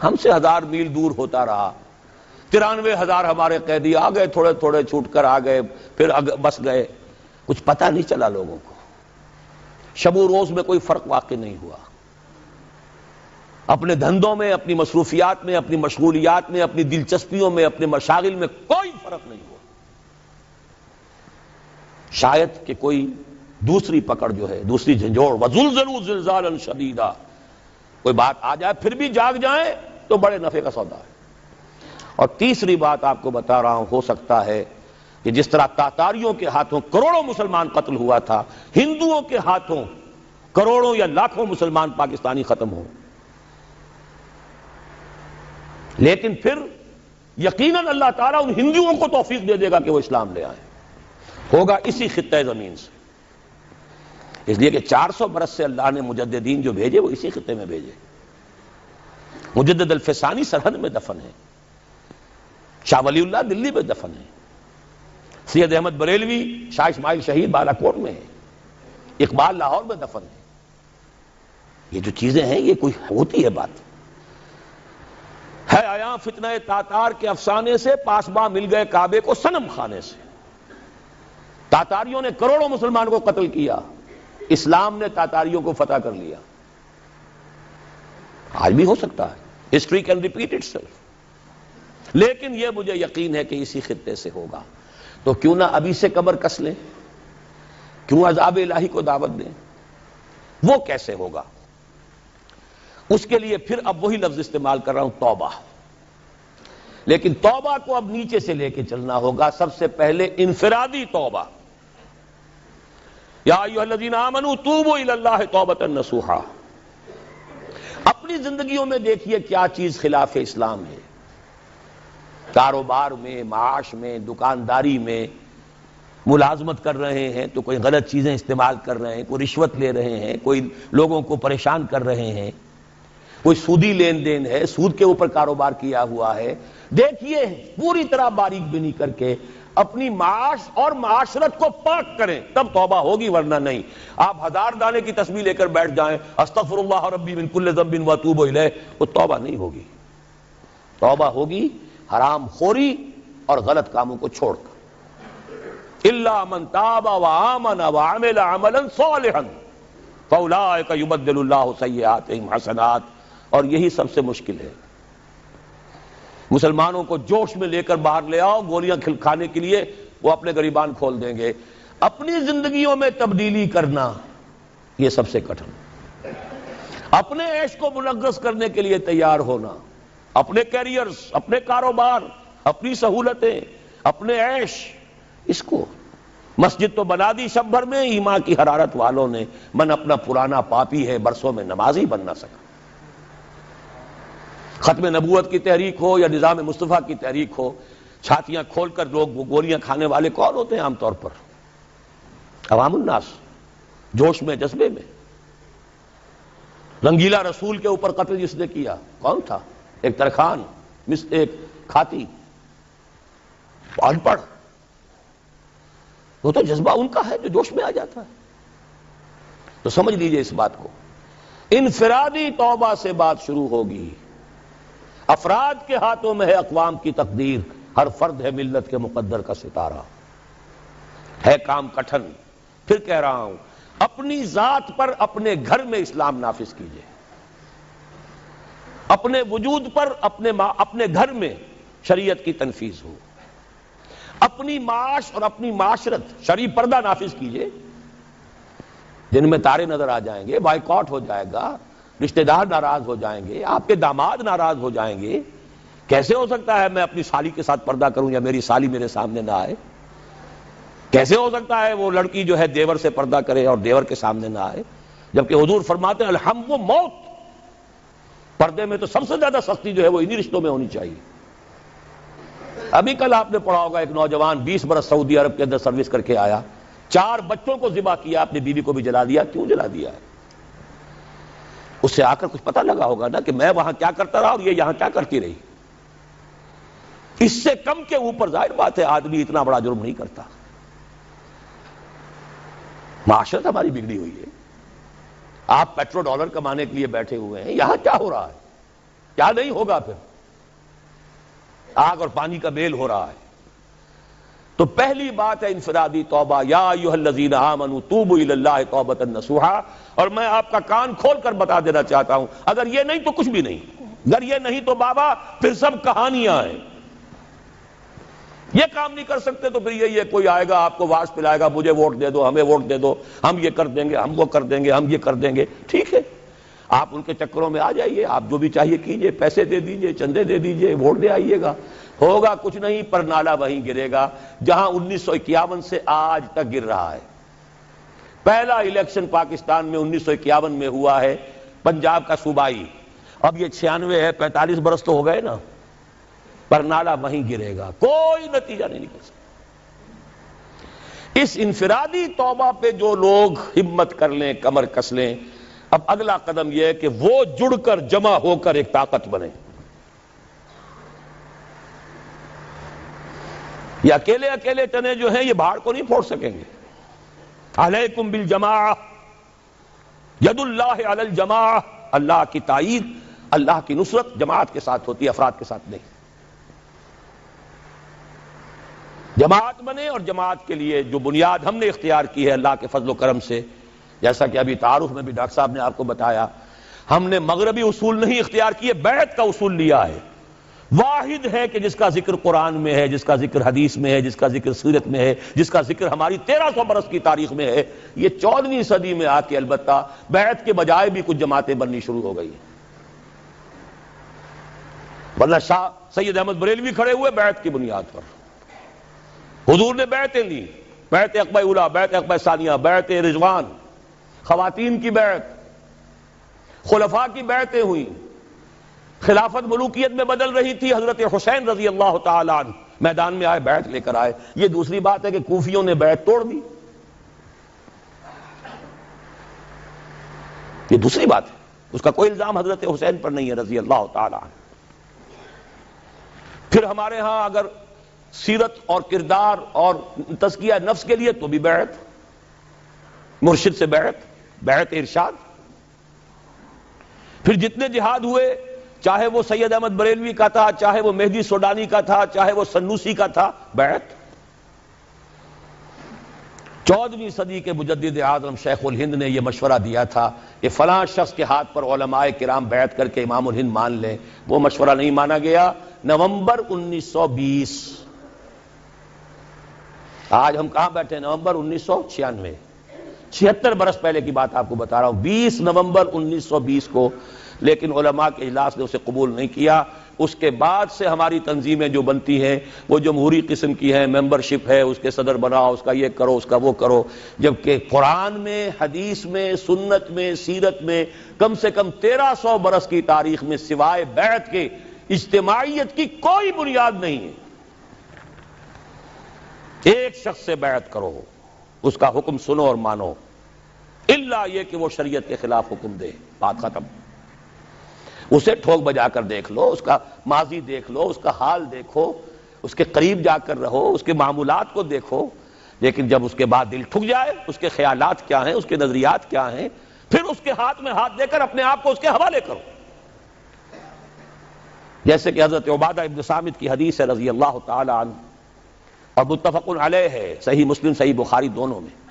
ہم سے 1000 میل دور ہوتا رہا. 93,000 ہمارے قیدی آ گئے، تھوڑے تھوڑے چھوٹ کر آ گئے، پھر بس گئے. کچھ پتہ نہیں چلا لوگوں کو، شب و روز میں کوئی فرق واقع نہیں ہوا. اپنے دھندوں میں، اپنی مصروفیات میں، اپنی مشغولیات میں، اپنی دلچسپیوں میں، اپنے مشاغل میں کوئی فرق نہیں ہوا. شاید کہ کوئی دوسری پکڑ جو ہے، دوسری جھنجھوڑ، وَزُلْزِلُوا زِلْزَالًا شَدِيدًا، کوئی بات آ جائے پھر بھی جاگ جائیں تو بڑے نفع کا سودا ہے. اور تیسری بات آپ کو بتا رہا ہوں، ہو سکتا ہے کہ جس طرح تاتاریوں کے ہاتھوں کروڑوں مسلمان قتل ہوا تھا، ہندوؤں کے ہاتھوں کروڑوں یا لاکھوں مسلمان پاکستانی ختم ہوں، لیکن پھر یقیناً اللہ تعالیٰ ان ہندوؤں کو توفیق دے دے گا کہ وہ اسلام لے آئیں، ہوگا اسی خطہ زمین سے۔ اس لیے کہ 400 برس سے اللہ نے مجددین جو بھیجے وہ اسی خطے میں بھیجے۔ مجدد الفسانی سرحد میں دفن ہے، شاہ ولی اللہ دلی میں دفن ہے، سید احمد بریلوی شاہ اسماعیل شہید بالا کوٹ میں ہے، اقبال لاہور میں دفن ہے۔ یہ جو چیزیں ہیں یہ کوئی ہوتی ہے بات ہے؟ آیا فتنہ تاتار کے افسانے سے پاسباں مل گئے کعبے کو صنم خانے سے۔ تاتاریوں نے کروڑوں مسلمان کو قتل کیا، اسلام نے تاتاریوں کو فتح کر لیا۔ آج بھی ہو سکتا ہے، history can repeat it self, لیکن یہ مجھے یقین ہے کہ اسی خطے سے ہوگا۔ تو کیوں نہ ابھی سے کمر کس لیں، کیوں عذاب الہی کو دعوت دیں؟ وہ کیسے ہوگا؟ اس کے لیے پھر اب وہی لفظ استعمال کر رہا ہوں، توبہ۔ لیکن توبہ کو اب نیچے سے لے کے چلنا ہوگا۔ سب سے پہلے انفرادی توبہ، یا ایھا الذین آمنوا توبوا الی اللہ توبۃ نصوحا۔ اپنی زندگیوں میں دیکھیے کیا چیز خلاف اسلام ہے، کاروبار میں، معاش میں، دکانداری میں ملازمت کر رہے ہیں تو کوئی غلط چیزیں استعمال کر رہے ہیں، کوئی رشوت لے رہے ہیں، کوئی لوگوں کو پریشان کر رہے ہیں، کوئی سودی لین دین ہے، سود کے اوپر کاروبار کیا ہوا ہے۔ دیکھیے پوری طرح باریک بینی کر کے اپنی معاش اور معاشرت کو پاک کریں، تب توبہ ہوگی، ورنہ نہیں۔ آپ 1000 دانے کی تسبیح لے کر بیٹھ جائیں، استغفر اللہ ربی من کل ذنب واتوب الیہ، وہ توبہ نہیں ہوگی۔ توبہ ہوگی حرام خوری اور غلط کاموں کو چھوڑ کر۔ الا من تاب وآمن وعمل عملا صالحا فاولئک یبدل اللہ سیئاتہم حسنات۔ اور یہی سب سے مشکل ہے۔ مسلمانوں کو جوش میں لے کر باہر لے آؤ گولیاں کھانے کے لیے، وہ اپنے گریبان کھول دیں گے۔ اپنی زندگیوں میں تبدیلی کرنا یہ سب سے کٹھن۔ اپنے عیش کو منغص کرنے کے لیے تیار ہونا، اپنے کیریئرز، اپنے کاروبار، اپنی سہولتیں، اپنے عیش، اس کو مسجد تو بنا دی شب بھر میں، ایمان کی حرارت والوں نے، من اپنا پرانا پاپی ہے برسوں میں نمازی بن نہ سکا۔ ختم نبوت کی تحریک ہو یا نظام مصطفیٰ کی تحریک ہو، چھاتیاں کھول کر لوگ گولیاں کھانے والے کون ہوتے ہیں عام طور پر؟ عوام الناس، جوش میں، جذبے میں۔ رنگیلا رسول کے اوپر قتل جس نے کیا کون تھا؟ ایک ترخان، ایک کھاتی، ان پڑھ۔ وہ تو جذبہ ان کا ہے جو جوش میں آ جاتا ہے۔ تو سمجھ لیجئے اس بات کو، انفرادی توبہ سے بات شروع ہوگی۔ افراد کے ہاتھوں میں ہے اقوام کی تقدیر، ہر فرد ہے ملت کے مقدر کا ستارہ۔ ہے کام کٹھن، پھر کہہ رہا ہوں، اپنی ذات پر اپنے گھر میں اسلام نافذ کیجئے، اپنے وجود پر اپنے گھر میں شریعت کی تنفیذ ہو، اپنی معاش اور اپنی معاشرت شرعی پردہ نافذ کیجئے۔ جن میں تارے نظر آ جائیں گے، بائیکاٹ ہو جائے گا، رشتہ دار ناراض ہو جائیں گے، آپ کے داماد ناراض ہو جائیں گے۔ کیسے ہو سکتا ہے میں اپنی سالی کے ساتھ پردہ کروں یا میری سالی میرے سامنے نہ آئے؟ کیسے ہو سکتا ہے وہ لڑکی جو ہے دیور سے پردہ کرے اور دیور کے سامنے نہ آئے؟ جبکہ حضور فرماتے ہیں الحم و موت، پردے میں تو سب سے زیادہ سختی جو ہے وہ انہی رشتوں میں ہونی چاہیے۔ ابھی کل آپ نے پڑھا ہوگا ایک نوجوان 20 برس سعودی عرب کے اندر سروس کر کے آیا، 4 بچوں کو ذبح کیا، اپنی بیوی کو بھی جلا دیا۔ کیوں جلا دیا ہے؟ اس سے آ کر کچھ پتہ لگا ہوگا نا کہ میں وہاں کیا کرتا رہا اور یہ یہاں کیا کرتی رہی۔ اس سے کم کے اوپر ظاہر بات ہے آدمی اتنا بڑا جرم نہیں کرتا۔ معاشرت ہماری بگڑی ہوئی ہے۔ آپ پیٹرو ڈالر کمانے کے لیے بیٹھے ہوئے ہیں، یہاں کیا ہو رہا ہے؟ کیا نہیں ہوگا پھر؟ آگ اور پانی کا میل ہو رہا ہے۔ تو پہلی بات ہے انفرادی توبہ، یا ایھا الذین آمنوا توبوا الی اللہ توبۃ نصوحا۔ اور میں آپ کا کان کھول کر بتا دینا چاہتا ہوں، اگر یہ نہیں تو کچھ بھی نہیں، اگر یہ نہیں تو بابا پھر سب کہانیاں ہیں۔ یہ کام نہیں کر سکتے تو پھر یہی ہے، کوئی آئے گا آپ کو واس پلائے گا، مجھے ووٹ دے دو، ہمیں ووٹ دے دو، ہم یہ کر دیں گے، ہم وہ کر دیں گے، ہم یہ کر دیں گے۔ ٹھیک ہے، آپ ان کے چکروں میں آ جائیے، آپ جو بھی چاہیے کیجئے، پیسے دے دیجئے، چندے دے دیجئے، ووٹ دے آئیے گا، ہوگا کچھ نہیں، پر نالا وہیں گرے گا جہاں 1951 سے آج تک گر رہا ہے۔ پہلا الیکشن پاکستان میں 1951 میں ہوا ہے، پنجاب کا صوبائی، اب یہ 96 ہے، 45 برس تو ہو گئے نا، پر نالا وہیں گرے گا، کوئی نتیجہ نہیں نکل سکتا۔ اس انفرادی توبہ پہ جو لوگ ہمت کر لیں، کمر کس لیں، اب اگلا قدم یہ ہے کہ وہ جڑ کر جمع ہو کر ایک طاقت بنے۔ یہ اکیلے اکیلے تنے جو ہیں یہ پہاڑ کو نہیں پھوڑ سکیں گے۔ علیکم بالجماعہ، ید اللہ علی الجماعہ، اللہ کی تائید، اللہ کی نصرت جماعت کے ساتھ ہوتی ہے، افراد کے ساتھ نہیں۔ جماعت بنے، اور جماعت کے لیے جو بنیاد ہم نے اختیار کی ہے اللہ کے فضل و کرم سے، جیسا کہ ابھی تعارف میں بھی ڈاکٹر صاحب نے آپ کو بتایا، ہم نے مغربی اصول نہیں اختیار کیے، بیعت کا اصول لیا ہے۔ واحد ہے کہ جس کا ذکر قرآن میں ہے، جس کا ذکر حدیث میں ہے، جس کا ذکر سیرت میں ہے، جس کا ذکر ہماری 1300 برس کی تاریخ میں ہے۔ یہ 14ویں صدی میں آ کے البتہ بیعت کے بجائے بھی کچھ جماعتیں بننی شروع ہو گئی ہیں، ورنہ شاہ سید احمد بریلوی کھڑے ہوئے بیعت کی بنیاد پر، حضور نے بیعتیں لی، بیعت عقبہ اولیٰ، بیعت عقبہ ثانیہ، بیعت رضوان، خواتین کی بیعت، خلفاء کی بیعتیں ہوئیں، خلافت ملوکیت میں بدل رہی تھی، حضرت حسین رضی اللہ تعالیٰ عنہ میدان میں آئے، بیعت لے کر آئے۔ یہ دوسری بات ہے کہ کوفیوں نے بیعت توڑ دی، یہ دوسری بات ہے، اس کا کوئی الزام حضرت حسین پر نہیں ہے رضی اللہ تعالیٰ عنہ۔ پھر ہمارے ہاں اگر سیرت اور کردار اور تزکیہ نفس کے لیے تو بھی بیعت، مرشد سے بیعت، بیعت ارشاد۔ پھر جتنے جہاد ہوئے، چاہے وہ سید احمد بریلوی کا تھا، چاہے وہ مہدی سوڈانی کا تھا، چاہے وہ سنوسی کا تھا، بیعت۔ 14ویں صدی کے مجدد اعظم شیخ الہند نے یہ مشورہ دیا تھا کہ فلاں شخص کے ہاتھ پر علماء کرام بیعت کر کے امام الہند مان لیں، وہ مشورہ نہیں مانا گیا۔ نومبر 1920، آج ہم کہاں بیٹھے ہیں؟ نومبر 1996، 76 برس پہلے کی بات آپ کو بتا رہا ہوں، 20 نومبر 1920 کو، لیکن علماء کے اجلاس نے اسے قبول نہیں کیا۔ اس کے بعد سے ہماری تنظیمیں جو بنتی ہیں وہ جمہوری قسم کی ہیں، ممبرشپ ہے، اس کے صدر بناؤ، اس کا یہ کرو، اس کا وہ کرو، جبکہ قرآن میں، حدیث میں، سنت میں، سیرت میں کم سے کم 1300 برس کی تاریخ میں سوائے بیعت کے اجتماعیت کی کوئی بنیاد نہیں ہے۔ ایک شخص سے بیعت کرو، اس کا حکم سنو اور مانو، الا یہ کہ وہ شریعت کے خلاف حکم دے، بات ختم۔ اسے ٹھوک بجا کر دیکھ لو، اس کا ماضی دیکھ لو، اس کا حال دیکھو، اس کے قریب جا کر رہو، اس کے معمولات کو دیکھو، لیکن جب اس کے بعد دل ٹھک جائے، اس کے خیالات کیا ہیں، اس کے نظریات کیا ہیں، پھر اس کے ہاتھ میں ہاتھ دے کر اپنے آپ کو اس کے حوالے کرو۔ جیسے کہ حضرت عبادہ ابن صامت کی حدیث ہے رضی اللہ تعالی عنہ، اور متفق علیہ ہے، صحیح مسلم صحیح بخاری دونوں میں،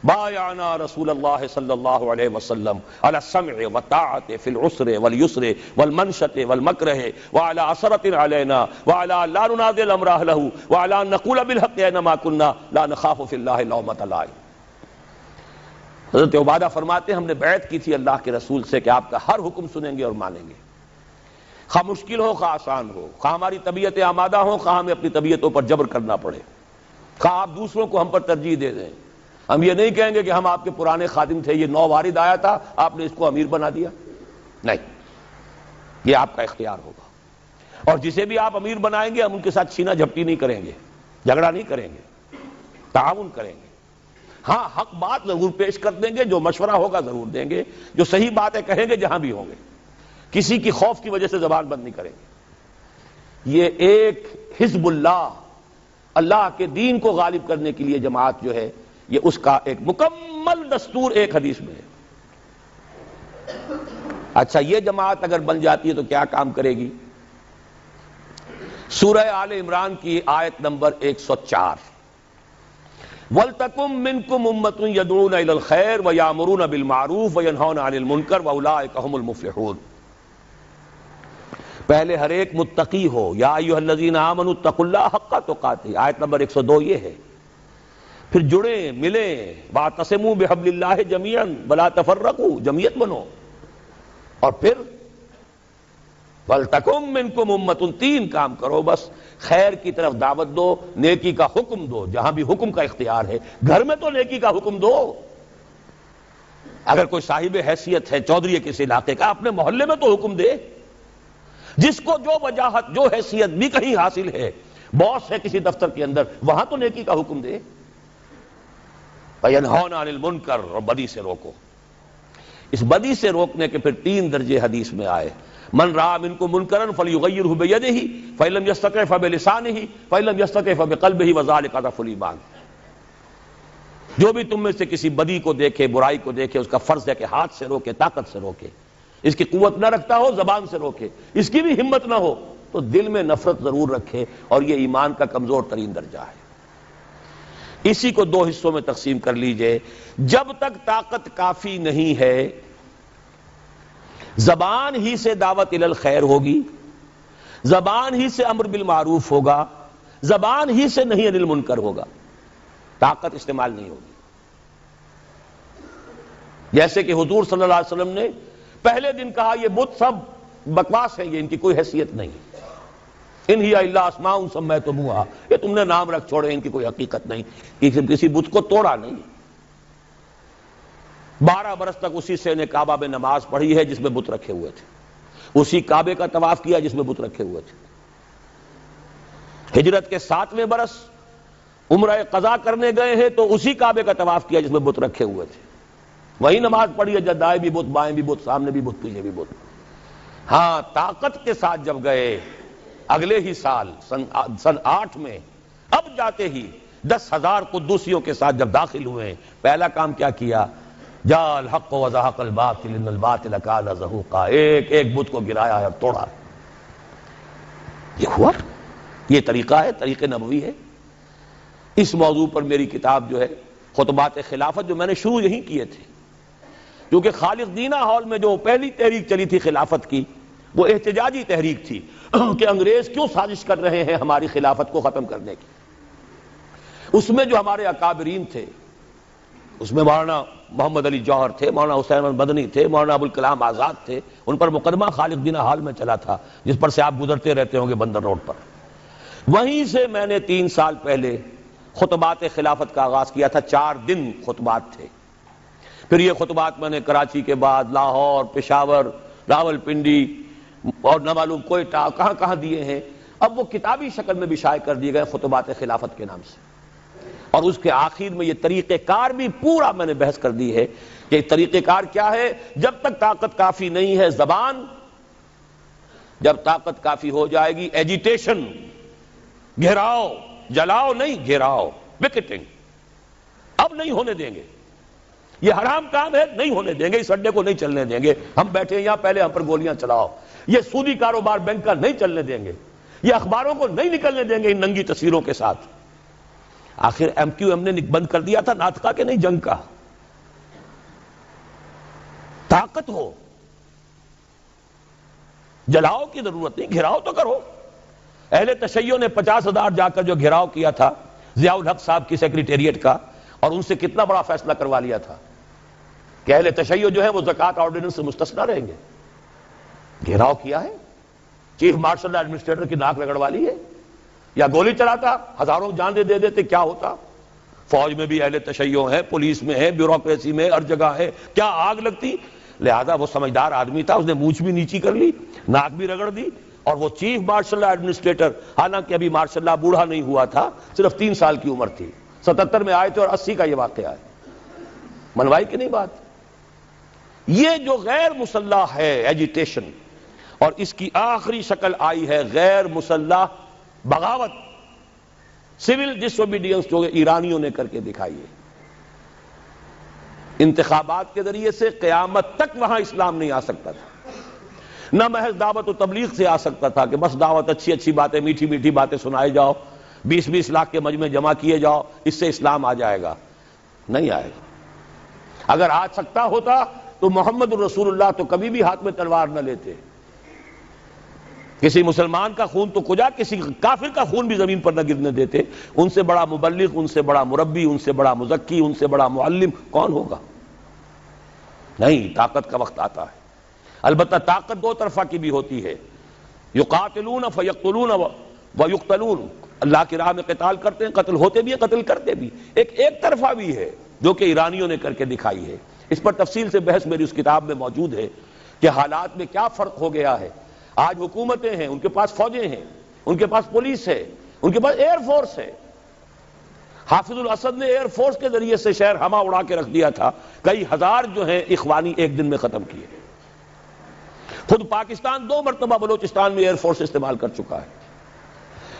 بایعنا رسول اللہ صلی اللہ علیہ وسلم علی السمع والطاعة فی العسر والیسر والمنشط والمکرہ وعلی اثرۃ علینا وعلی لا ننازع الامر اہلہ وعلی ان نقول بالحق اینما کنا لا نخاف فی اللہ لومۃ لائم۔ حضرت عبادہ فرماتے ہیں ہم نے بیعت کی تھی اللہ کے رسول سے کہ آپ کا ہر حکم سنیں گے اور مانیں گے، خواہ مشکل ہو خواہ آسان ہو، خواہ ہماری طبیعتیں آمادہ ہوں خواہ ہمیں اپنی طبیعتوں پر جبر کرنا پڑے، خواہ آپ دوسروں کو ہم پر ترجیح دے دیں۔ ہم یہ نہیں کہیں گے کہ ہم آپ کے پرانے خادم تھے، یہ نو وارد آیا تھا، آپ نے اس کو امیر بنا دیا، نہیں، یہ آپ کا اختیار ہوگا۔ اور جسے بھی آپ امیر بنائیں گے ہم ان کے ساتھ چھینا جھپٹی نہیں کریں گے، جھگڑا نہیں کریں گے، تعاون کریں گے۔ ہاں حق بات ضرور پیش کر دیں گے، جو مشورہ ہوگا ضرور دیں گے، جو صحیح باتیں کہیں گے جہاں بھی ہوں گے، کسی کی خوف کی وجہ سے زبان بند نہیں کریں گے۔ یہ ایک حزب اللہ، اللہ کے دین کو غالب کرنے کے لیے جماعت جو ہے، یہ اس کا ایک مکمل دستور ایک حدیث میں ہے۔ اچھا یہ جماعت اگر بن جاتی ہے تو کیا کام کرے گی؟ سورہ آل عمران کی آیت نمبر 104، وَلْتَكُن مِّنكُمْ أُمَّةٌ يَدْعُونَ إِلَى الْخَيْرِ وَيَأْمُرُونَ بِالْمَعْرُوفِ وَيَنْهَوْنَ عَنِ الْمُنكَرِ وَأُولَٰئِكَ هُمُ الْمُفْلِحُونَ۔ پہلے ہر ایک متقی ہو، یا ایھا الذین آمنوا اتقوا اللہ حق تقاتہ، آیت نمبر 102 یہ ہے۔ پھر جڑیں، ملیں، واعتصموا بحبل اللہ جمیعا ولا تفرقوا، جمعیت بنو۔ اور پھر وَلْتَكُن مِّنكُمْ أُمَّةٌ، 3 کام کرو بس، خیر کی طرف دعوت دو، نیکی کا حکم دو، جہاں بھی حکم کا اختیار ہے، گھر میں تو نیکی کا حکم دو، اگر کوئی صاحب حیثیت ہے چودھری کسی علاقے کا، اپنے محلے میں تو حکم دے، جس کو جو وجاہت جو حیثیت بھی کہیں حاصل ہے، باس ہے کسی دفتر کے اندر، وہاں تو نیکی کا حکم دے۔ وَيَنْهَوْنَ عَنِ الْمُنْكَرِ، اور بدی سے روکو۔ اس بدی سے روکنے کے پھر 3 درجے حدیث میں آئے، من رأى منكم منكرا فليغيره بيده فإن لم يستطع فبلسانه فإن لم يستطع فبقلبه وذلك أضعف الإيمان۔ جو بھی تم میں سے کسی بدی کو دیکھے، برائی کو دیکھے، اس کا فرض ہے کہ ہاتھ سے روکے، طاقت سے روکے، اس کی قوت نہ رکھتا ہو زبان سے روکے، اس کی بھی ہمت نہ ہو تو دل میں نفرت ضرور رکھے، اور یہ ایمان کا کمزور ترین درجہ ہے۔ اسی کو 2 حصوں میں تقسیم کر لیجئے۔ جب تک طاقت کافی نہیں ہے، زبان ہی سے دعوت الی الخیر ہوگی، زبان ہی سے امر بالمعروف ہوگا، زبان ہی سے نہی عن المنکر ہوگا، طاقت استعمال نہیں ہوگی۔ جیسے کہ حضور صلی اللہ علیہ وسلم نے پہلے دن کہا یہ بت سب بکواس ہے، یہ ان کی کوئی حیثیت نہیں، ان ہی الا اسماء سمیتموہا، یہ تم نے نام رکھ چھوڑے، ان کی کوئی حقیقت نہیں، کسی بت کو توڑا نہیں۔ 12 برس تک اسی سے نے کعبہ میں نماز پڑھی ہے جس میں بت رکھے ہوئے تھے، اسی کعبے کا طواف کیا جس میں بت رکھے ہوئے تھے۔ ہجرت کے 7ویں برس عمرہ قضا کرنے گئے ہیں تو اسی کعبے کا طواف کیا جس میں بت رکھے ہوئے تھے، وہی نماز پڑھی ہے، دائیں بھی بت، بائیں بھی بت، سامنے بھی بت، پیچھے بھی بت۔ ہاں، طاقت کے ساتھ جب گئے اگلے ہی سال سن 8 میں، اب جاتے ہی 10,000 قدوسیوں کے ساتھ جب داخل ہوئے، پہلا کام کیا کیا؟ جاء الحق وزهق الباطل ان الباطل كان زهوقا، ایک بت کو گرایا ہے اور توڑا۔ یہ ہوا، یہ طریقہ ہے، طریقہ نبوی ہے۔ اس موضوع پر میری کتاب جو ہے خطبات خلافت، جو میں نے شروع یہیں کیے تھے، کیونکہ خالق دینہ ہال میں جو پہلی تحریک چلی تھی خلافت کی، وہ احتجاجی تحریک تھی کہ انگریز کیوں سازش کر رہے ہیں ہماری خلافت کو ختم کرنے کی۔ اس میں جو ہمارے اکابرین تھے، اس میں مولانا محمد علی جوہر تھے، مولانا حسین احمد مدنی تھے، مولانا ابوالکلام آزاد تھے، ان پر مقدمہ خالق دینہ ہال میں چلا تھا، جس پر سے آپ گزرتے رہتے ہوں گے بندر روڈ پر۔ وہیں سے میں نے 3 سال پہلے خطبات خلافت کا آغاز کیا تھا، 4 دن خطبات تھے۔ پھر یہ خطبات میں نے کراچی کے بعد لاہور، پشاور، راول پنڈی اور نہ معلوم کوئٹہ کہاں کہاں دیے ہیں۔ اب وہ کتابی شکل میں بھی شائع کر دیے گئے خطبات خلافت کے نام سے، اور اس کے آخر میں یہ طریقہ کار بھی پورا میں نے بحث کر دی ہے کہ طریقہ کار کیا ہے۔ جب تک طاقت کافی نہیں ہے زبان، جب طاقت کافی ہو جائے گی ایجیٹیشن، گھیراؤ، جلاؤ نہیں، گھیراؤ، وکٹنگ، اب نہیں ہونے دیں گے، یہ حرام کام ہے، نہیں ہونے دیں گے، اس اڈے کو نہیں چلنے دیں گے، ہم بیٹھے ہیں یہاں، پہلے ہم پر گولیاں چلاؤ، یہ سودی کاروبار بینک کا نہیں چلنے دیں گے، یہ اخباروں کو نہیں نکلنے دیں گے ان ننگی تصویروں کے ساتھ۔ آخر MQM نے بند کر دیا تھا ناطقہ کے نہیں، جنگ کا۔ طاقت ہو، جلاؤ کی ضرورت نہیں، گھراؤ تو کرو۔ اہل تشیع نے 50,000 جا کر جو گھراؤ کیا تھا ضیاء الحق صاحب کی سیکریٹریٹ کا، اور ان سے کتنا بڑا فیصلہ کروا لیا تھا کہ اہل تشیع جو ہے وہ زکوٰۃ آرڈیننس سے مستثنیٰ رہیں گے۔ گھیراؤ کیا ہے، چیف مارشل ایڈمنسٹریٹر کی ناک رگڑوا لی ہے، یا گولی چلاتا، ہزاروں جان دے دیتے، کیا ہوتا؟ فوج میں بھی اہل تشیع ہے، پولیس میں ہے، بیوروکریسی میں، ہر جگہ ہے، کیا آگ لگتی؟ لہذا وہ سمجھدار آدمی تھا، اس نے مونچھ بھی نیچی کر لی، ناک بھی رگڑ دی، اور وہ چیف مارشل ایڈمنسٹریٹر، حالانکہ ابھی مارشل اللہ بوڑھا نہیں ہوا تھا، صرف 3 سال کی عمر تھی، 77 میں آئے تھے اور 80 کا یہ واقعہ ہے۔ منوائی کی نہیں بات؟ یہ جو غیر مسلح ہے ایجیٹیشن، اور اس کی آخری شکل آئی ہے غیر مسلح بغاوت، سول ڈس اوبیڈینس، جو ایرانیوں نے کر کے دکھائی ہے۔ انتخابات کے ذریعے سے قیامت تک وہاں اسلام نہیں آ سکتا تھا، نہ محض دعوت و تبلیغ سے آ سکتا تھا کہ بس دعوت، اچھی اچھی باتیں، میٹھی میٹھی باتیں سنائے جاؤ، 20-20 لاکھ کے مجمع جمع کیے جاؤ، اس سے اسلام آ جائے گا، نہیں آئے گا۔ اگر آ سکتا ہوتا تو محمد الرسول اللہ تو کبھی بھی ہاتھ میں تلوار نہ لیتے، کسی مسلمان کا خون تو کجا، کسی کافر کا خون بھی زمین پر نہ گرنے دیتے۔ ان سے بڑا مبلغ، ان سے بڑا مربی، ان سے بڑا مزکی، ان سے بڑا معلم کون ہوگا؟ نہیں، طاقت کا وقت آتا ہے۔ البتہ طاقت دو طرفہ کی بھی ہوتی ہے، یقاتلون فیقتلون ویقتلون، اللہ کی راہ میں قتال کرتے ہیں، قتل ہوتے بھی ہیں، قتل کرتے بھی، ایک طرفہ بھی ہے جو کہ ایرانیوں نے کر کے دکھائی ہے۔ اس پر تفصیل سے بحث میری اس کتاب میں موجود ہے کہ حالات میں کیا فرق ہو گیا ہے۔ آج حکومتیں ہیں، ان کے پاس فوجیں ہیں، ان کے پاس پولیس ہے، ان کے پاس ایئر فورس ہے۔ حافظ الاسد نے ایئر فورس کے ذریعے سے شہر ہما اڑا کے رکھ دیا تھا، کئی ہزار جو ہیں اخوانی ایک دن میں ختم کیے۔ خود پاکستان 2 مرتبہ بلوچستان میں ایئر فورس استعمال کر چکا ہے۔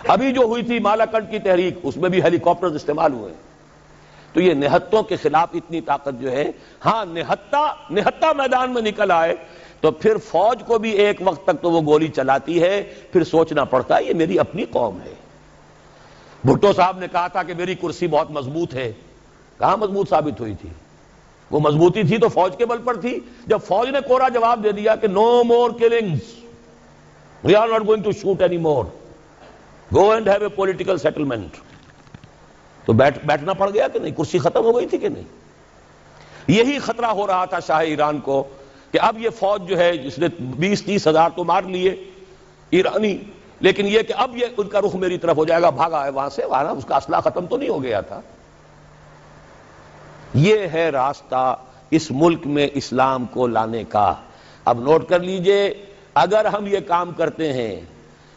ابھی جو ہوئی تھی مالاکنڈ کی تحریک، اس میں بھی ہیلی کاپٹرز استعمال ہوئے۔ تو یہ نہتوں کے خلاف اتنی طاقت جو ہے، ہاں نہتا میدان میں نکل آئے تو پھر فوج کو بھی ایک وقت تک تو وہ گولی چلاتی ہے، پھر سوچنا پڑتا ہے یہ میری اپنی قوم ہے۔ بھٹو صاحب نے کہا تھا کہ میری کرسی بہت مضبوط ہے، کہاں مضبوط ثابت ہوئی تھی؟ وہ مضبوطی تھی تو فوج کے بل پر تھی۔ جب فوج نے کوڑا جواب دے دیا کہ no more killings, we are not going to shoot any more, go and have a political settlement, تو بیٹھنا پڑ گیا کہ نہیں؟ کرسی ختم ہو گئی تھی کہ نہیں؟ یہی خطرہ ہو رہا تھا شاہ ایران کو کہ اب یہ فوج جو ہے جس نے 20-30 ہزار تو مار لیے ایرانی، لیکن یہ کہ اب یہ ان کا رخ میری طرف ہو جائے گا، بھاگا ہے وہاں سے، وہاں اس کا اسلحہ ختم تو نہیں ہو گیا تھا۔ یہ ہے راستہ اس ملک میں اسلام کو لانے کا۔ اب نوٹ کر لیجئے، اگر ہم یہ کام کرتے ہیں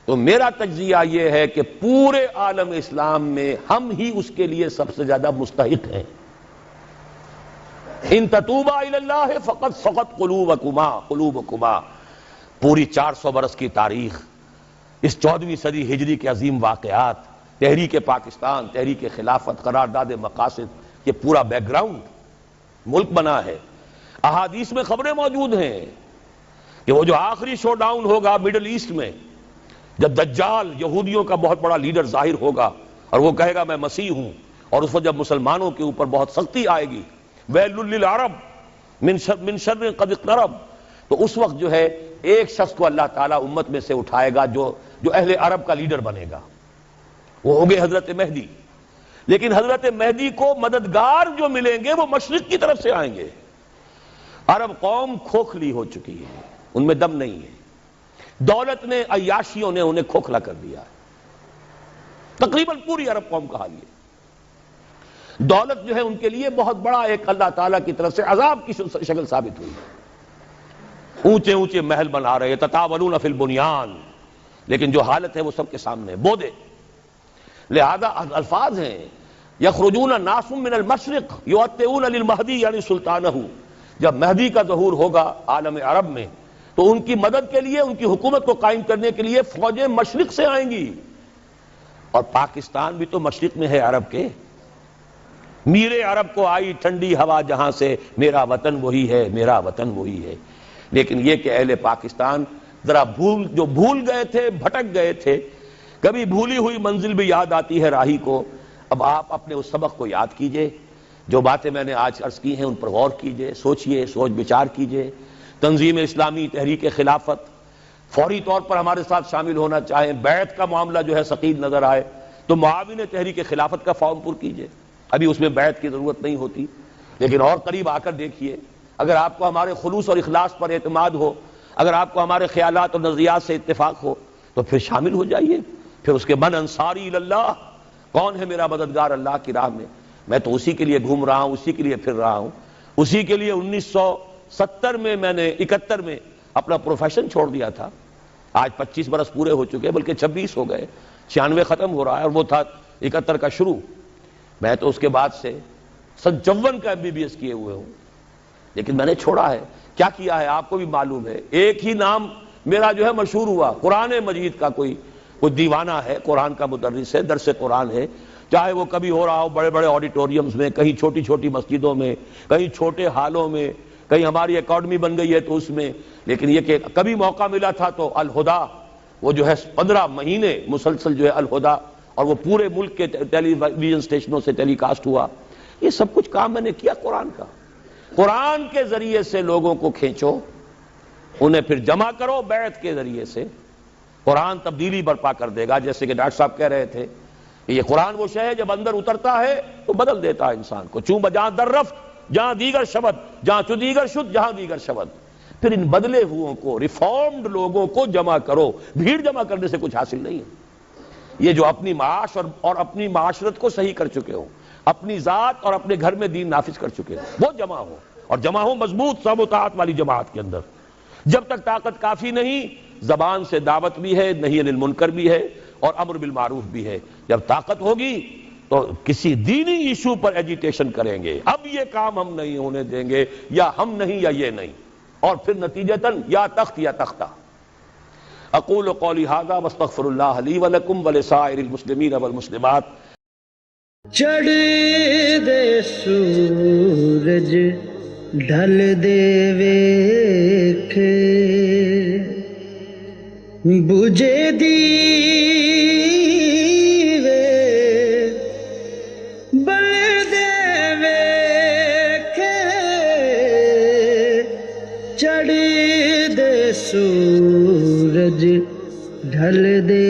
تو میرا تجزیہ یہ ہے کہ پورے عالم اسلام میں ہم ہی اس کے لیے سب سے زیادہ مستحق ہیں۔ ان تتوبا الی اللہ فقد سقط قلوبکما، پوری 400 برس کی تاریخ، اس 14ویں صدی ہجری کے عظیم واقعات، تحریک پاکستان، تحریک خلافت، قرارداد مقاصد، یہ پورا بیک گراؤنڈ ملک بنا ہے۔ احادیث میں خبریں موجود ہیں کہ وہ جو آخری شو ڈاؤن ہوگا مڈل ایسٹ میں، جب دجال یہودیوں کا بہت بڑا لیڈر ظاہر ہوگا اور وہ کہے گا میں مسیح ہوں، اور اس وقت جب مسلمانوں کے اوپر بہت سختی آئے گی، ویل للعرب من شر قد اقترب، تو اس وقت جو ہے ایک شخص کو اللہ تعالیٰ امت میں سے اٹھائے گا جو اہل عرب کا لیڈر بنے گا، وہ ہوں گے حضرت مہدی۔ لیکن حضرت مہدی کو مددگار جو ملیں گے وہ مشرق کی طرف سے آئیں گے۔ عرب قوم کھوکھلی ہو چکی ہے، ان میں دم نہیں ہے، دولت نے، عیاشیوں نے انہیں کھوکھلا کر دیا ہے۔ تقریباً پوری عرب قوم کا حال یہ، دولت جو ہے ان کے لیے بہت بڑا ایک اللہ تعالیٰ کی طرف سے عذاب کی شکل ثابت ہوئی۔ اونچے اونچے محل بنا رہے، تطاولون فی البنیان، لیکن جو حالت ہے وہ سب کے سامنے بودے۔ لہذا الفاظ ہیں یخرجون الناس من المشرق یؤتئون للمہدی یعنی سلطانہ، جب مہدی کا ظہور ہوگا عالم عرب میں تو ان کی مدد کے لیے، ان کی حکومت کو قائم کرنے کے لیے فوجیں مشرق سے آئیں گی، اور پاکستان بھی تو مشرق میں ہے عرب کے۔ میرے عرب کو آئی ٹھنڈی ہوا جہاں سے، میرا وطن وہی ہے، میرا وطن وہی ہے۔ لیکن یہ کہ اہل پاکستان ذرا بھول گئے تھے، بھٹک گئے تھے، کبھی بھولی ہوئی منزل بھی یاد آتی ہے راہی کو۔ اب آپ اپنے اس سبق کو یاد کیجئے، جو باتیں میں نے آج عرض کی ہیں ان پر غور کیجئے، سوچئے، سوچ بچار کیجئے۔ تنظیم اسلامی، تحریک خلافت فوری طور پر ہمارے ساتھ شامل ہونا چاہیں، بیعت کا معاملہ جو ہے ثقیل نظر آئے تو معاون تحریک خلافت کا فارم پر کیجئے، ابھی اس میں بیعت کی ضرورت نہیں ہوتی، لیکن اور قریب آ کر دیکھیے۔ اگر آپ کو ہمارے خلوص اور اخلاص پر اعتماد ہو، اگر آپ کو ہمارے خیالات اور نظریات سے اتفاق ہو تو پھر شامل ہو جائیے۔ پھر اس کے من انصاری اللہ، کون ہے میرا مددگار اللہ کی راہ میں؟ میں تو اسی کے لیے گھوم رہا ہوں، اسی کے لیے پھر رہا ہوں، اسی کے لیے 1970 میں میں نے 71 میں اپنا پروفیشن چھوڑ دیا تھا۔ آج 25 برس پورے ہو چکے، بلکہ 26 ہو گئے، 96 ختم ہو رہا ہے، اور وہ تھا 71 کا شروع۔ میں تو اس کے بعد سے 57 کا MBBS کیے ہوئے ہوں، لیکن میں نے چھوڑا ہے۔ کیا کیا ہے آپ کو بھی معلوم ہے، ایک ہی نام میرا جو ہے مشہور ہوا، قرآن مجید کا کوئی دیوانہ ہے، قرآن کا مدرس ہے، درس قرآن ہے، چاہے وہ کبھی ہو رہا ہو بڑے بڑے آڈیٹوریمز میں، کہیں چھوٹی چھوٹی مسجدوں میں، کہیں چھوٹے ہالوں میں، کہیں ہماری اکیڈمی بن گئی ہے تو اس میں، لیکن یہ کہ کبھی موقع ملا تھا تو الہدا، وہ جو ہے 15 مہینے مسلسل جو ہے الہدا، اور وہ پورے ملک کے ٹیلی ویژن اسٹیشنوں سے ٹیلی کاسٹ ہوا۔ یہ سب کچھ کام میں نے کیا قرآن کا۔ قرآن کے ذریعے سے لوگوں کو کھینچو، انہیں پھر جمع کرو بیعت کے ذریعے سے، قرآن تبدیلی برپا کر دے گا۔ جیسے کہ ڈاکٹر صاحب کہہ رہے تھے کہ یہ قرآن وہ شے ہے جب اندر اترتا ہے تو بدل دیتا ہے انسان کو، چوں بجاں در رفت جہاں دیگر شبد، جہاں چو دیگر شد جہاں دیگر شبد۔ پھر ان بدلے ہوئوں کو، ریفارمڈ لوگوں کو جمع کرو. بھیڑ جمع کرنے سے کچھ حاصل نہیں ہے. یہ جو اپنی معاش اور اپنی معاشرت کو صحیح کر چکے ہو، اپنی ذات اور اپنے گھر میں دین نافذ کر چکے ہو، وہ جمع ہو، اور جمع ہو مضبوط سم و طاعت والی جماعت کے اندر. جب تک طاقت کافی نہیں، زبان سے دعوت بھی ہے، نہی عن المنکر بھی ہے، اور امر بالمعروف بھی ہے. جب طاقت ہوگی تو کسی دینی ایشو پر ایجیٹیشن کریں گے، اب یہ کام ہم نہیں ہونے دیں گے، یا ہم نہیں یا یہ نہیں، اور پھر نتیجتاً یا تخت یا تختہ. اقول قولی ھذا واستغفر اللہ لی ولکم ولسائر المسلمین والمسلمات. چڑھ دے سورج ڈھل دے ویکھے بجھے دیوے بل دے ویکھے چڑھ دے سورج ڈھل دے